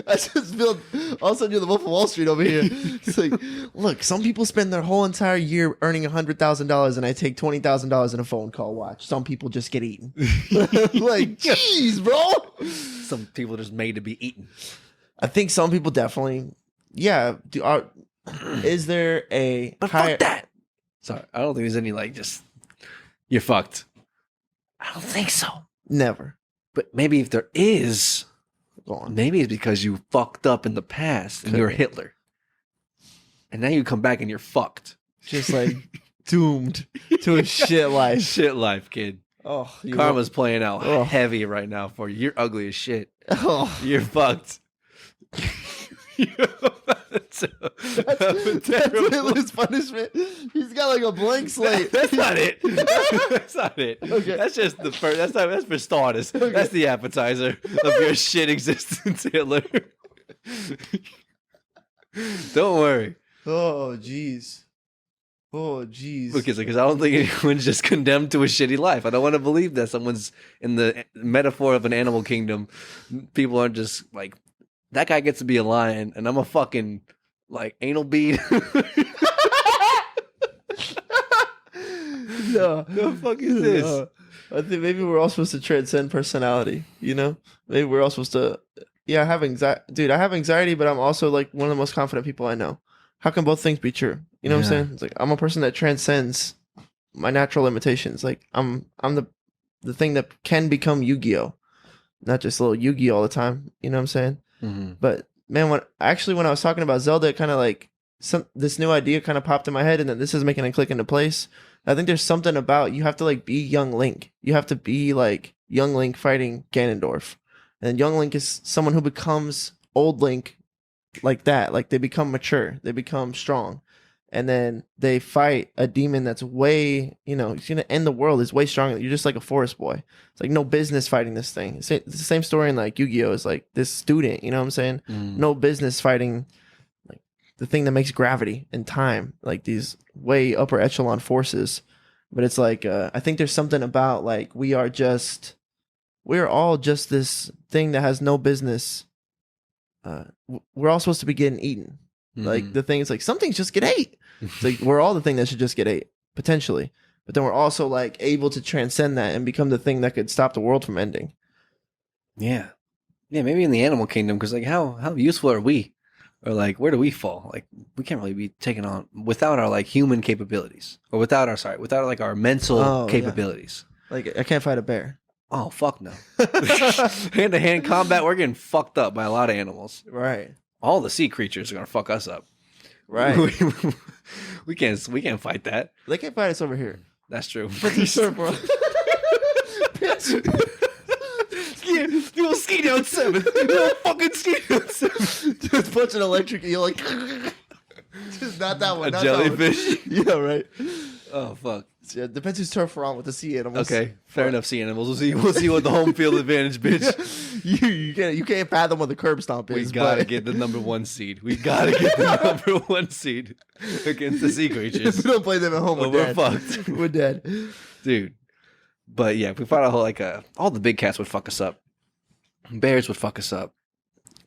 I just feel all of a sudden you're the Wolf of Wall Street over here. It's like, look, some people spend their whole entire year earning $100,000 and I take $20,000 in a phone call watch. Some people just get eaten. Like, jeez, bro. Some people are just made to be eaten. I think some people definitely, yeah. Is there a but higher... fuck that. Sorry, I don't think there's any like just you're fucked. I don't think so. Never. But maybe if there is, maybe it's because you fucked up in the past and you're Hitler, and now you come back and you're fucked. Just like doomed to a shit life. Shit life, kid. Oh, karma's playing out heavy right now for you. You're ugly as shit. Oh, you're fucked. That's Hitler's punishment. He's got like a blank slate. That's not it. That's not it. Okay. That's just the first. That's for starters. Okay. That's the appetizer of your shit existence, Hitler. Don't worry. Oh, jeez. Oh, jeez. Because I don't think anyone's just condemned to a shitty life. I don't want to believe that someone's in the metaphor of an animal kingdom. People aren't just like, that guy gets to be a lion and I'm a fucking like anal bead. No. The fuck is this? No. I think maybe we're all supposed to transcend personality, you know? Maybe we're all supposed to... Yeah, I have anxiety. Dude, I have anxiety, but I'm also like one of the most confident people I know. How can both things be true? You know what I'm saying? It's like I'm a person that transcends my natural limitations. Like I'm the thing that can become Yu-Gi-Oh! Not just a little Yu-Gi all the time. You know what I'm saying? Mm-hmm. But man, when I was talking about Zelda, it kind of like this new idea kind of popped in my head, and then this is making it click into place. I think there's something about you have to like be young Link. You have to be like young Link fighting Ganondorf, and young Link is someone who becomes old Link like that. Like they become mature, they become strong, and then they fight a demon that's way, he's gonna end the world. Is way stronger. You're just like a forest boy. It's like no business fighting this thing. It's the same story in like Yu-Gi-Oh! Is like this student. You know what I'm saying? No business fighting like the thing that makes gravity and time. Like these way upper echelon forces. But it's like I think there's something about like we're all just this thing that has no business. We're all supposed to be getting eaten. Like the thing is like some things just get ate. It's like we're all the thing that should just get ate potentially, but then we're also like able to transcend that and become the thing that could stop the world from ending. Yeah, maybe in the animal kingdom, because like how useful are we, or like where do we fall? Like we can't really be taken on without our like human capabilities, or without our like our mental capabilities. Yeah. Like I can't fight a bear. Oh fuck no! Hand to hand combat, we're getting fucked up by a lot of animals. Right. All the sea creatures are gonna fuck us up. Right. we can't fight that. They can't fight us over here. That's true. You'll ski down 7. You'll fucking ski down 7. Just punch an electric eel like just not that one. A jellyfish. Yeah, right. Oh fuck. Yeah, depends who's turf we're on with the sea animals. Okay, fair enough. Sea animals. We'll see what the home field advantage, bitch. You can't fathom what the curb stomp is. We gotta get the number 1 seed. We gotta get the number 1 seed against the sea creatures. If we don't play them at home, we're fucked. We're dead, dude. But yeah, if we fought a whole all the big cats would fuck us up. Bears would fuck us up.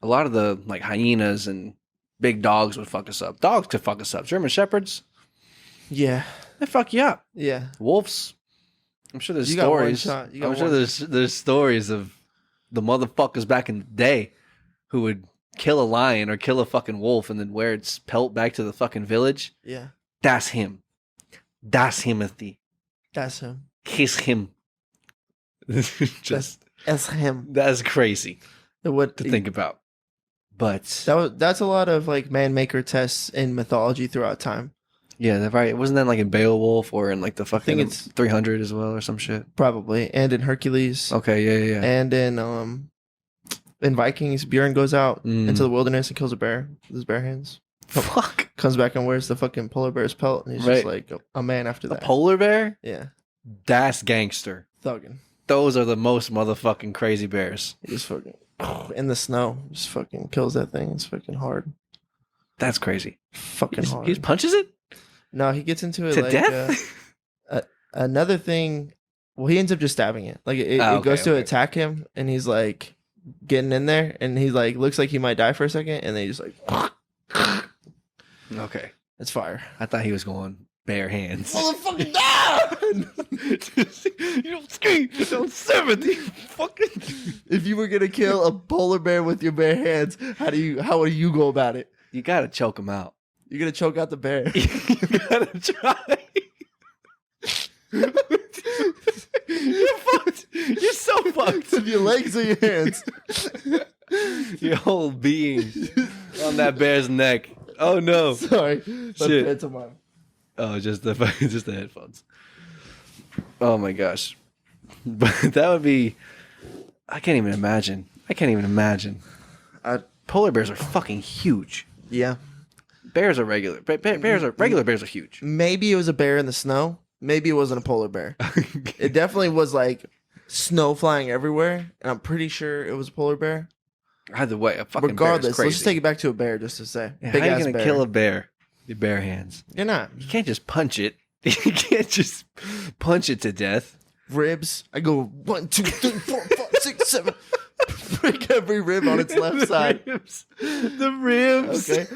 A lot of the like hyenas and big dogs would fuck us up. Dogs could fuck us up. German shepherds. Yeah. They fuck you up. Yeah. Wolves. I'm sure there's stories. I'm sure there's stories of the motherfuckers back in the day who would kill a lion or kill a fucking wolf and then wear its pelt back to the fucking village. Yeah. That's him. That's Timothy. That's him. Kiss him. That's him. That's crazy to think about. But that's a lot of like man-maker tests in mythology throughout time. Yeah, right. Wasn't that like in Beowulf or in like the fucking I think it's 300 as well or some shit? Probably. And in Hercules. Okay, yeah. And in Vikings, Bjorn goes out into the wilderness and kills a bear with his bare hands. Fuck. Comes back and wears the fucking polar bear's pelt, and he's just like a man after that. A polar bear? Yeah. That's gangster. Thuggin'. Those are the most motherfucking crazy bears. He just fucking in the snow, just fucking kills that thing. It's fucking hard. That's crazy. Fucking hard. He punches it? No, he gets into it to like death? Another thing. Well, he ends up just stabbing it. Like it goes to attack him, and he's like getting in there, and he like looks like he might die for a second, and then he just like. Okay, it's fire. I thought he was going bare hands. Motherfucking down! You don't ski. Don't 70. Fucking. If you were gonna kill a polar bear with your bare hands, how would you go about it? You gotta choke him out. You're gonna choke out the bear. You gotta try. You're fucked. You're so fucked. With your legs or your hands. Your whole being on that bear's neck. Oh no. Sorry. Shit. Oh, just the headphones. Oh my gosh. But that would be. I can't even imagine. Polar bears are fucking huge. Yeah. Bears are regular. Regular bears are huge. Maybe it was a bear in the snow. Maybe it wasn't a polar bear. It definitely was like snow flying everywhere, and I'm pretty sure it was a polar bear. Either way, a fucking Regardless, bear is let's just take it back to a bear just to say. Yeah, Big how are ass you gonna bear. kill a bear with your bare hands? You're not. You can't just punch it. You can't just punch it to death. Ribs. I go 1, 2, 3, 4, 5, 6, 7. Break every rib on its left side. The ribs. Okay.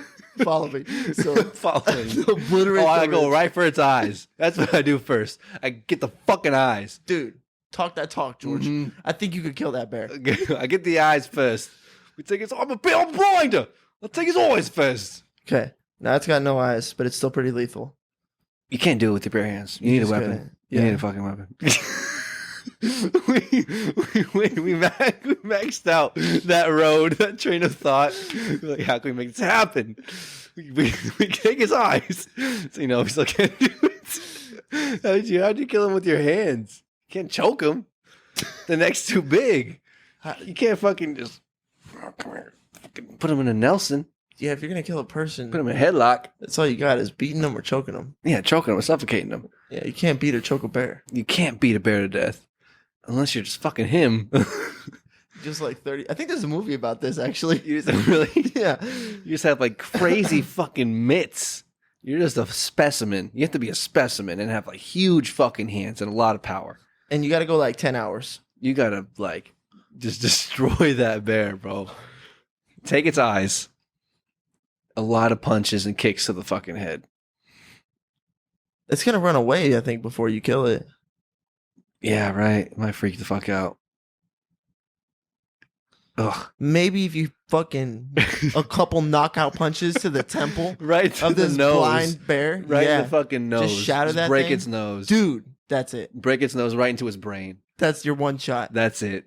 Follow me. So Following. obliterate the I go ribs. right for its eyes. That's what I do first. I get the fucking eyes. Dude, talk that talk, George. Mm-hmm. I think you could kill that bear. I get the eyes first. We take his. I'm blind. I'll take his eyes first. Okay. Now it's got no eyes, but it's still pretty lethal. You can't do it with your bare hands. You need a just weapon. gotta- You yeah. need a fucking weapon. we maxed out that road, that train of thought. Like, how can we make this happen? We take his eyes. So, you know, we still can't do it. How'd you kill him with your hands? You can't choke him. The neck's too big. You can't fucking just come here. Fucking put him in a Nelson. Yeah, if you're gonna kill a person, Put him in a headlock. that's all you got is beating them or choking them. Yeah, choking him or suffocating him. Yeah, you can't beat or choke a bear. You can't beat a bear to death. Unless you're just fucking him. Just like 30. I think there's a movie about this actually. You just really, Yeah. you just have like crazy fucking mitts. You're just a specimen. You have to be a specimen and have like huge fucking hands and a lot of power. And you got to go like 10 hours. You gotta like just destroy that bear, bro. Take its eyes. A lot of punches and kicks to the fucking head. It's gonna run away, I think, before you kill it. Yeah, right. It might freak the fuck out. Ugh. Maybe if you fucking a couple knockout punches to the temple Right to of the this nose. blind bear, Right yeah, in the fucking nose. shatter that break thing. its nose. dude, that's it. Break its nose right into its brain. That's your one shot. That's it.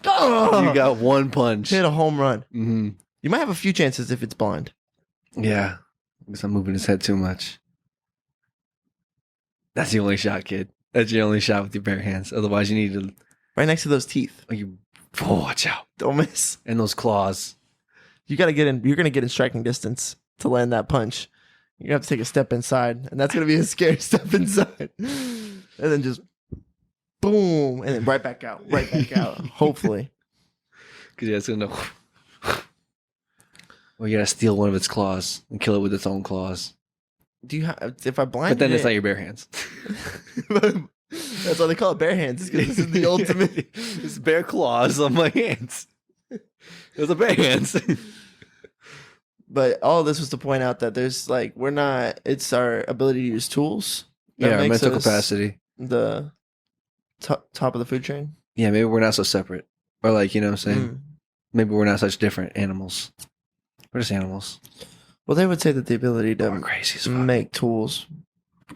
Oh! You got one punch. Hit a home run. Mm-hmm. You might have a few chances if it's blind. Yeah. Because I'm moving his head too much. That's the only shot, kid. That's your only shot with your bare hands. Otherwise, you need to. Right next to those teeth. Watch out. Don't miss. And those claws. You gotta get in. You're gonna get in striking distance to land that punch. You're gonna have to take a step inside, and that's gonna be a scary step inside. And then just boom, and then right back out. Right back out. Hopefully. Because it's going to. Or you got to steal one of its claws and kill it with its own claws. Do you have? If I blind, But then it's not your bare hands. That's why they call it bare hands. Because this is the ultimate. It's bare claws on my hands. Those are bare hands. But all of this was to point out that there's like we're not. It's our ability to use tools. that Yeah, our makes mental us capacity. The top of the food chain. Yeah, maybe we're not so separate. Or like, you know what I'm saying? Mm. Maybe we're not such different animals. We're just animals. Well, they would say that the ability We're to crazy as fuck. make tools,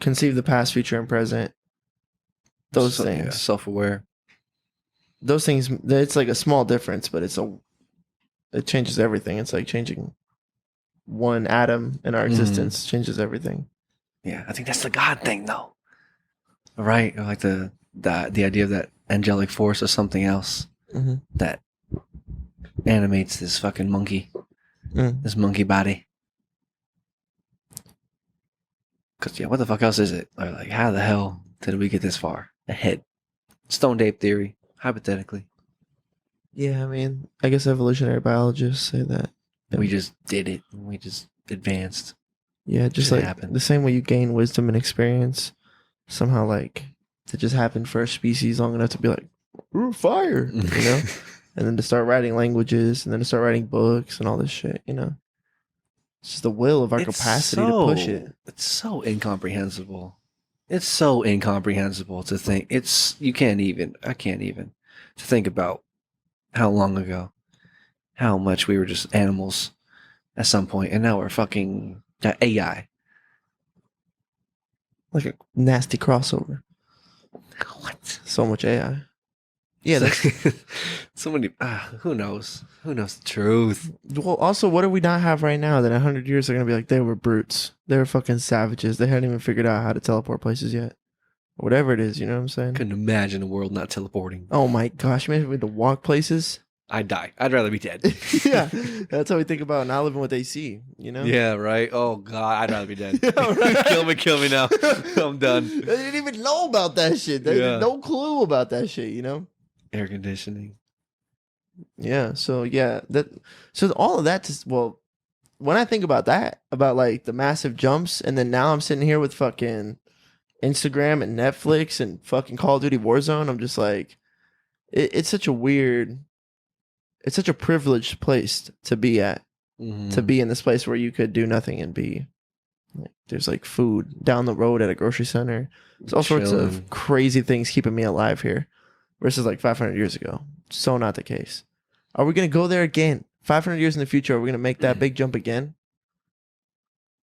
conceive the past, future, and present. Those So, yeah, things. self-aware. Those things. It's like a small difference, but it changes everything. It's like changing one atom in our existence changes everything. Yeah, I think that's the God thing, though. Right? Or like the idea of that angelic force or something else Mm-hmm. that animates this fucking monkey, Mm. this monkey body. Because, yeah, what the fuck else is it? Or like, how the hell did we get this far ahead? Stoned ape theory, hypothetically. Yeah, I mean, I guess evolutionary biologists say that. We just did it. We just advanced. Yeah, just Shit like happened. the same way you gain wisdom and experience, somehow like it just happened for a species long enough to be like, ooh, fire, you know, and then to start writing languages, and then to start writing books and all this shit, you know. It's just the will of our capacity to push it. It's so incomprehensible. It's so incomprehensible to think. I can't even to think about how long ago, how much we were just animals at some point, and now we're fucking AI. Like a nasty crossover. What? So much AI. Yeah, that's so many. Who knows? Who knows the truth? well. Also, what do we not have right now that in 100 years they're gonna be like they were brutes, they were fucking savages, they hadn't even figured out how to teleport places yet, whatever it is. You know what I'm saying? Couldn't imagine a world not teleporting. Oh my gosh, man, we had to walk places. I'd die. I'd rather be dead. Yeah, that's how we think about not living with AC. You know? Yeah, right. Oh God, I'd rather be dead. Yeah, right. Kill me now. I'm done. They didn't even know about that shit. They Yeah. had no clue about that shit. You know? Air conditioning. Yeah. So all of that. Well, when I think about that, about like the massive jumps, and then now I'm sitting here with fucking Instagram and Netflix and fucking Call of Duty Warzone. I'm just like, it's such a weird, it's such a privileged place to be at, to be in this place where you could do nothing and be like, there's like food down the road at a grocery center. There's all sorts of crazy things keeping me alive here versus like 500 years ago. So not the case. Are we going to go there again? 500 years in the future, are we going to make that big jump again?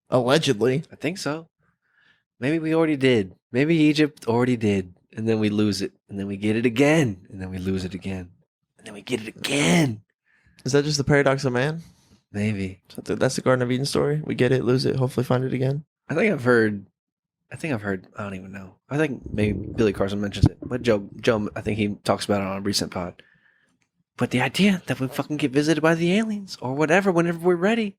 Allegedly. I think so. Maybe we already did. Maybe Egypt already did. And then we lose it. And then we get it again. And then we lose it again. And then we get it again. Is that just the paradox of man? Maybe. So that's the Garden of Eden story. We get it, lose it, hopefully find it again. I think I've heard, I don't even know. I think maybe Billy Carson mentions it. But Joe, I think he talks about it on a recent pod. But the idea that we fucking get visited by the aliens or whatever, whenever we're ready,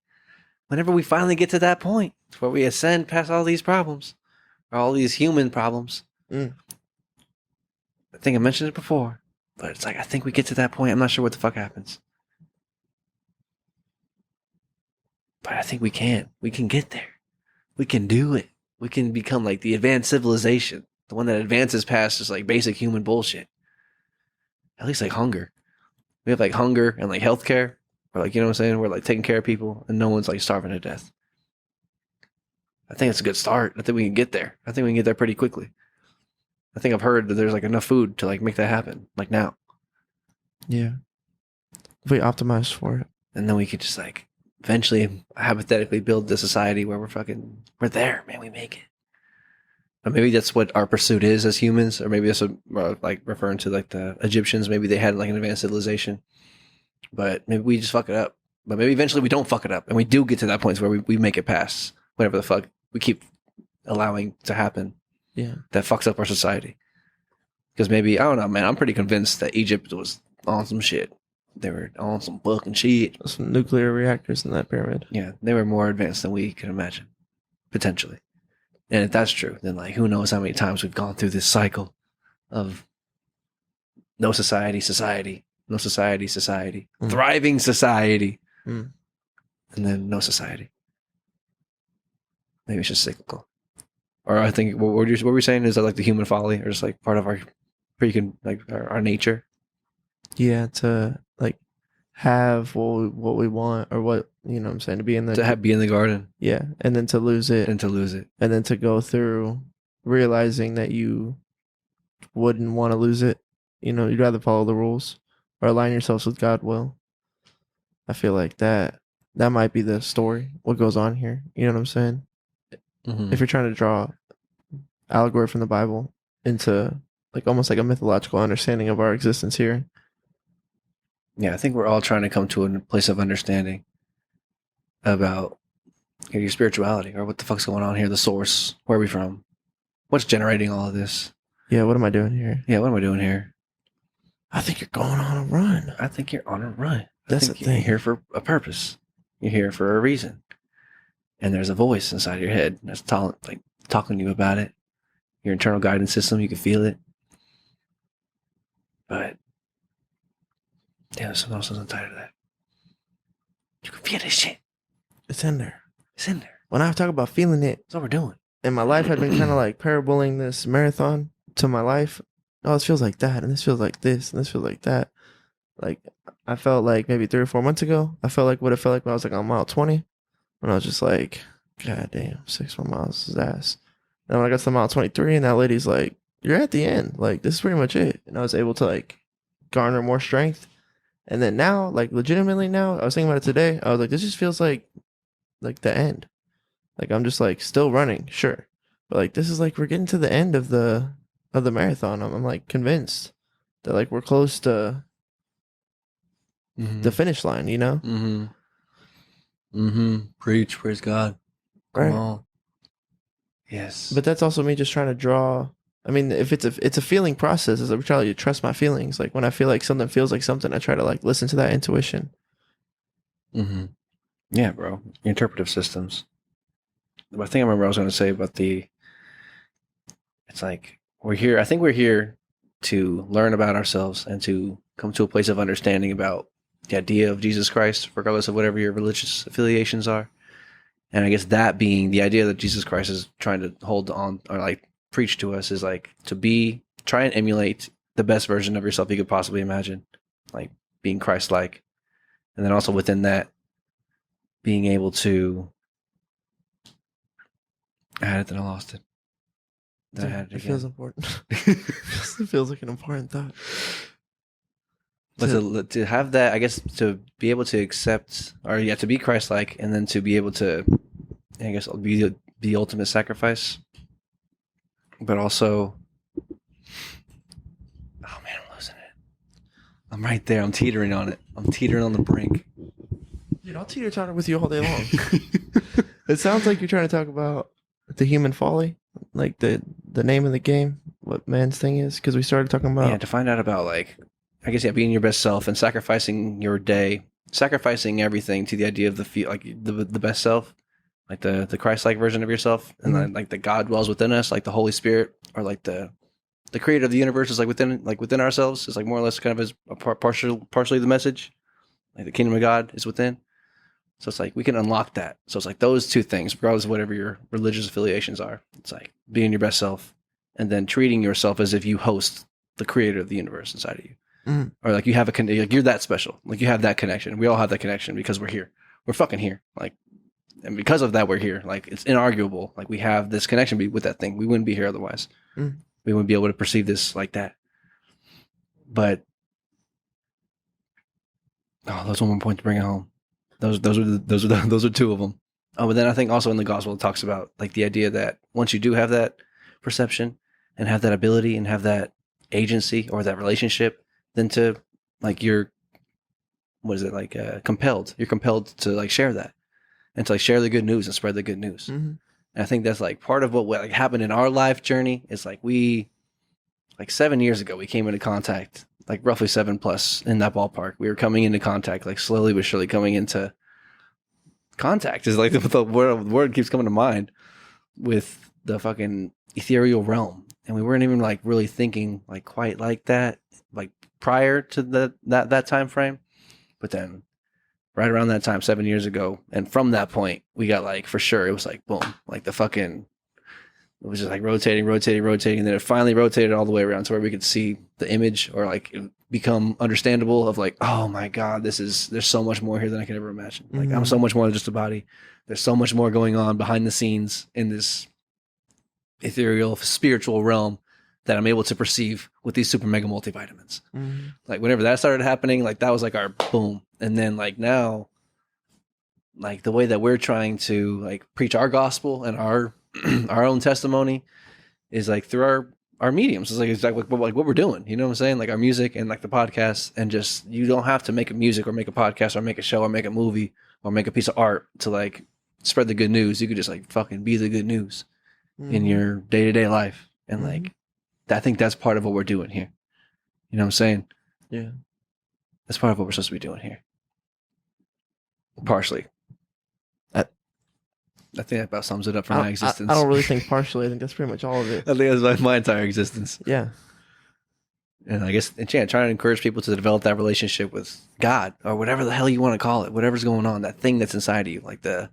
whenever we finally get to that point where we ascend past all these problems, or all these human problems. I think I mentioned it before, but it's like, I think we get to that point. I'm not sure what the fuck happens. But I think we can. We can get there. We can do it. We can become like the advanced civilization. The one that advances past just like basic human bullshit. At least like hunger. We have like hunger and like healthcare. Or like, you know what I'm saying? We're like taking care of people and no one's like starving to death. I think it's a good start. I think we can get there. I think we can get there pretty quickly. I think I've heard that there's like enough food to like make that happen. Like now. Yeah. If we optimize for it. And then we could just like eventually hypothetically build the society where we're there, man. We make it. But maybe that's what our pursuit is as humans, or maybe that's like referring to like the Egyptians. Maybe they had like an advanced civilization, but maybe we just fuck it up. But maybe eventually we don't fuck it up, and we do get to that point where we make it past whatever the fuck we keep allowing to happen. Yeah, that fucks up our society. Because maybe, I don't know, man. I'm pretty convinced that Egypt was on some shit. They were on some fucking shit. Some nuclear reactors in that pyramid. Yeah, they were more advanced than we can imagine, potentially. And if that's true, then like who knows how many times we've gone through this cycle of no society, no society, thriving society, and then no society. Maybe it's just cyclical. Or I think what we're saying is that like the human folly, or just like part of our our nature. Yeah, to like have what we want, or what, you know what I'm saying, to be in the garden. Yeah, and then to lose it. And then to go through realizing that you wouldn't want to lose it. You know, you'd rather follow the rules or align yourselves with God's will. I feel like that might be the story, what goes on here. You know what I'm saying? Mm-hmm. If you're trying to draw allegory from the Bible into like almost like a mythological understanding of our existence here. Yeah, I think we're all trying to come to a place of understanding about your spirituality, or what the fuck's going on here, the source, where are we from, what's generating all of this. Yeah, what am I doing here? I think you're going on a run. That's the thing. You're here for a purpose. You're here for a reason. And there's a voice inside your head that's talking to you about it. Your internal guidance system, you can feel it. But yeah, there's something else inside of that. You can feel this shit. It's in there. It's in there. When I talk about feeling it, that's what we're doing. And my life had been kind of like paraboling this marathon to my life. Oh, this feels like that, and this feels like this, and this feels like that. Like, I felt like maybe 3 or 4 months ago, I felt like what it felt like when I was like on mile 20. When I was just like, God damn, 6 more miles is ass. And when I got to mile 23, and that lady's like, you're at the end. Like, this is pretty much it. And I was able to like garner more strength. And then now, like legitimately now, I was thinking about it today. I was like, this just feels like the end. Like, I'm just like still running, sure. But like, this is like, we're getting to the end of the marathon. I'm like convinced that like we're close to the finish line, you know? Preach, praise God. Come on. Yes. But that's also me just trying to draw. I mean, if it's a feeling process, is I try to trust my feelings. Like when I feel like something feels like something, I try to like listen to that intuition. Yeah, bro. Interpretive systems. The thing I remember I was going to say about it's like we're here. I think we're here to learn about ourselves and to come to a place of understanding about the idea of Jesus Christ, regardless of whatever your religious affiliations are. And I guess that being the idea that Jesus Christ is trying to hold on or like preach to us is like to try and emulate the best version of yourself you could possibly imagine, like being Christ-like. And then also within that, being able to, I had it, then I lost it. Then I had it again. It feels important. It feels like an important thought. But to have that, I guess, to be able to accept, or to be Christ-like, and then to be able to, I guess, be the ultimate sacrifice. But also, oh man, I'm losing it. I'm right there. I'm teetering on it. I'm teetering on the brink. Dude, I'll teeter-totter with you all day long. It sounds like you're trying to talk about the human folly, like the name of the game, what man's thing is, because we started talking about to find out about like, I guess being your best self and sacrificing your day, sacrificing everything to the idea of the best self, like the Christ-like version of yourself, and then like the God dwells within us, like the Holy Spirit, or like the creator of the universe is like within ourselves. It's like more or less kind of as partially the message, like the kingdom of God is within. So it's like we can unlock that. So it's like those two things, regardless of whatever your religious affiliations are. It's like being your best self, and then treating yourself as if you host the creator of the universe inside of you. Or like you have like you're that special. Like you have that connection. We all have that connection because we're here. We're fucking here. Like, and because of that, we're here. Like it's inarguable. Like we have this connection with that thing. We wouldn't be here otherwise. We wouldn't be able to perceive this like that. But that's one more point to bring it home. Those are two of them. Oh, but then I think also in the gospel it talks about like the idea that once you do have that perception and have that ability and have that agency or that relationship, then to like compelled. You're compelled to like share that and to like share the good news and spread the good news. And I think that's like part of what like happened in our life journey is like 7 years ago we came into contact, like roughly 7+ in that ballpark. We were coming into contact, like slowly but surely coming into contact is like the word keeps coming to mind with the fucking ethereal realm. And we weren't even like really thinking like quite like that, like prior to that time frame. But then right around that time, 7 years ago, and from that point, we got like, for sure, it was like, boom, like it was just like rotating, and then it finally rotated all the way around to where we could see the image or like become understandable of like, oh my God, there's so much more here than I could ever imagine. Like I'm so much more than just a body. There's so much more going on behind the scenes in this ethereal spiritual realm that I'm able to perceive with these super mega multivitamins. Like whenever that started happening, like that was like our boom. And then like now, like the way that we're trying to like preach our gospel and our own testimony is like through our mediums. It's like what we're doing, you know what I'm saying? Like our music and like the podcast, and just, you don't have to make a music or make a podcast or make a show or make a movie or make a piece of art to like spread the good news. You could just like fucking be the good news in your day-to-day life. And like, I think that's part of what we're doing here. You know what I'm saying? Yeah. That's part of what we're supposed to be doing here. Partially. I think that about sums it up for my existence. I don't really think partially. I think that's pretty much all of it. I think that's my entire existence. Yeah. And I guess, trying to encourage people to develop that relationship with God or whatever the hell you want to call it, whatever's going on, that thing that's inside of you, like the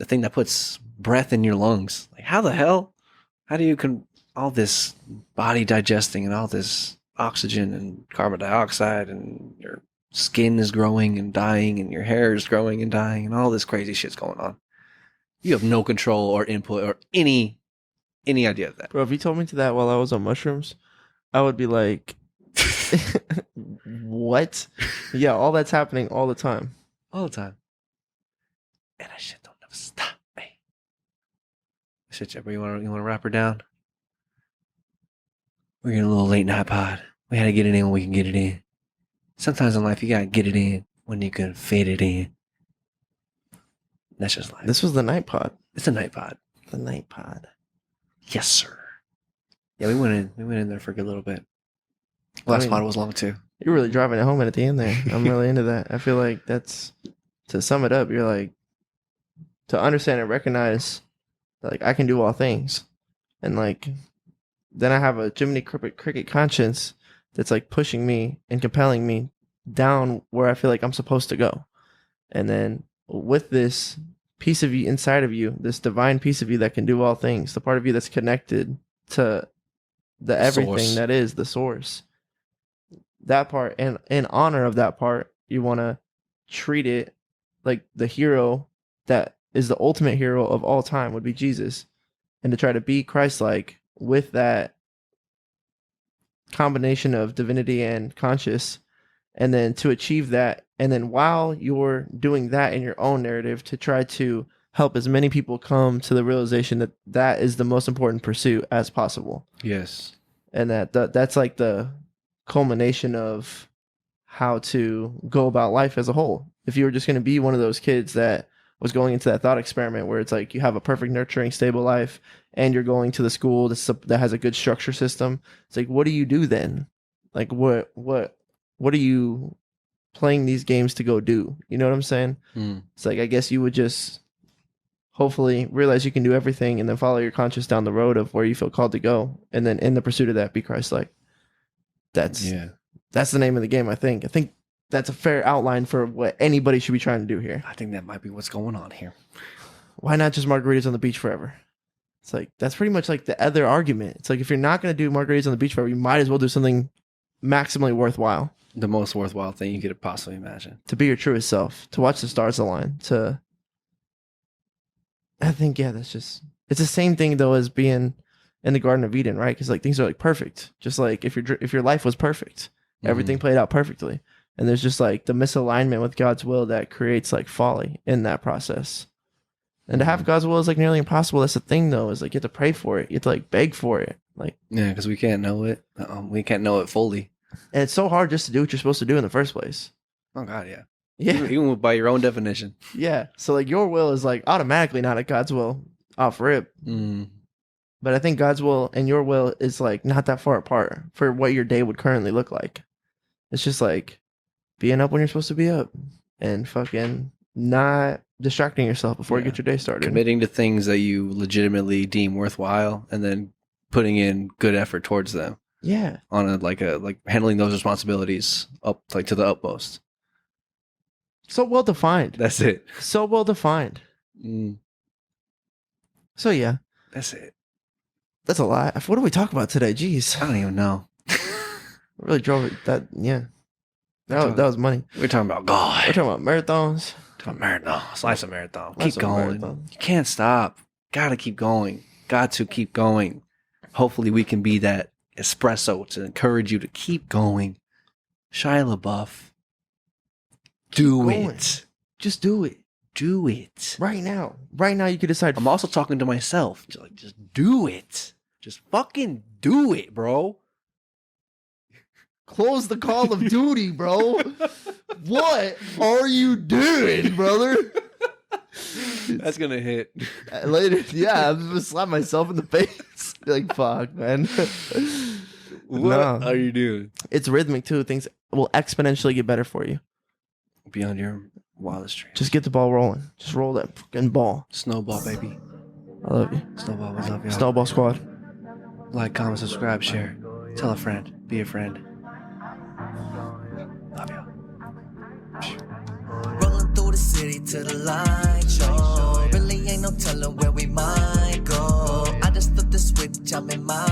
thing that puts breath in your lungs. Like how do you all this body digesting and all this oxygen and carbon dioxide, and your skin is growing and dying and your hair is growing and dying and all this crazy shit's going on. You have no control or input or any idea of that. Bro, if you told me to that while I was on mushrooms, I would be like, what? Yeah, all that's happening all the time. All the time. And that shit don't never stop, man. Shit, Jeffrey, you want to wrap her down? We're getting a little late night pod. We had to get it in when we can get it in. Sometimes in life, you got to get it in when you can fit it in. That's just life. This was the night pod. It's a night pod. The night pod. Yes, sir. Yeah, we went in there for a good little bit. Last pod was long too. You're really driving it home at the end there. I'm really into that. I feel like that's, to sum it up, you're like, to understand and recognize that, like, I can do all things. And like, then I have a Jiminy Cricket conscience that's like pushing me and compelling me down where I feel like I'm supposed to go. And then with this piece of you inside of you, this divine piece of you that can do all things, the part of you that's connected to the everything source. that is the source, that part, and in honor of that part, you want to treat it like the hero that is the ultimate hero of all time would be Jesus, and to try to be Christ-like with that combination of divinity and conscious, and then to achieve that, and then while you're doing that in your own narrative, to try to help as many people come to the realization that that is the most important pursuit as possible. Yes. And that's like the culmination of how to go about life as a whole. If you were just going to be one of those kids that was going into that thought experiment where it's like you have a perfect, nurturing, stable life, and you're going to the school that has a good structure system, it's like, what do you do then? Like, what are you playing these games to go do? You know what I'm saying? It's like, I guess you would just hopefully realize you can do everything and then follow your conscience down the road of where you feel called to go, and then in the pursuit of that, be Christ-like. That's the name of the game. I think that's a fair outline for what anybody should be trying to do here. I think that might be what's going on here. Why not just margaritas on the beach forever? It's like, that's pretty much like the other argument. It's like, if you're not going to do margaritas on the beach forever, you might as well do something maximally worthwhile. The most worthwhile thing you could possibly imagine. To be your truest self, to watch the stars align, I think, that's just, it's the same thing though as being in the Garden of Eden, right? Because like things are like perfect. Just like if your life was perfect, everything played out perfectly. And there's just like the misalignment with God's will that creates like folly in that process. And to have God's will is like nearly impossible. That's the thing though, is like you have to pray for it. You have to like beg for it. Like, yeah, because we can't know it. We can't know it fully. And it's so hard just to do what you're supposed to do in the first place. Oh God, yeah. Yeah. Even by your own definition. Yeah. So like your will is like automatically not at God's will off rip. But I think God's will and your will is like not that far apart for what your day would currently look like. It's just like being up when you're supposed to be up and fucking not distracting yourself before you get your day started. Committing to things that you legitimately deem worthwhile and then putting in good effort towards them. Yeah. On a handling those responsibilities up like to the utmost. So well defined. That's it. So well defined. So yeah. That's it. That's a lot. What do we talk about today? Jeez. I don't even know. Really drove it. That was money. We're talking about God. We're talking about marathons. Life's a marathon. Keep going. You can't stop. Gotta keep going. Got to keep going. Hopefully we can be that espresso to encourage you to keep going. Shia LaBeouf. Do it. Just do it. Do it. Right now. Right now you can decide. I'm also talking to myself. Just do it. Just fucking do it, bro. Close the Call of Duty, bro. What are you doing, brother? That's gonna hit. Later, yeah, I'm gonna slap myself in the face. Like, fuck, man. What are you doing? It's rhythmic, too. Things will exponentially get better for you. Beyond your wildest dreams. Just get the ball rolling. Just roll that fucking ball. Snowball, baby. I love you. Snowball, what's up, y'all? Snowball Squad. Like, comment, subscribe, share. Tell a friend. Be a friend. Love y'all. Rolling through the city to the light show. Really ain't no telling where we might go. I just flipped the switch, I'm in my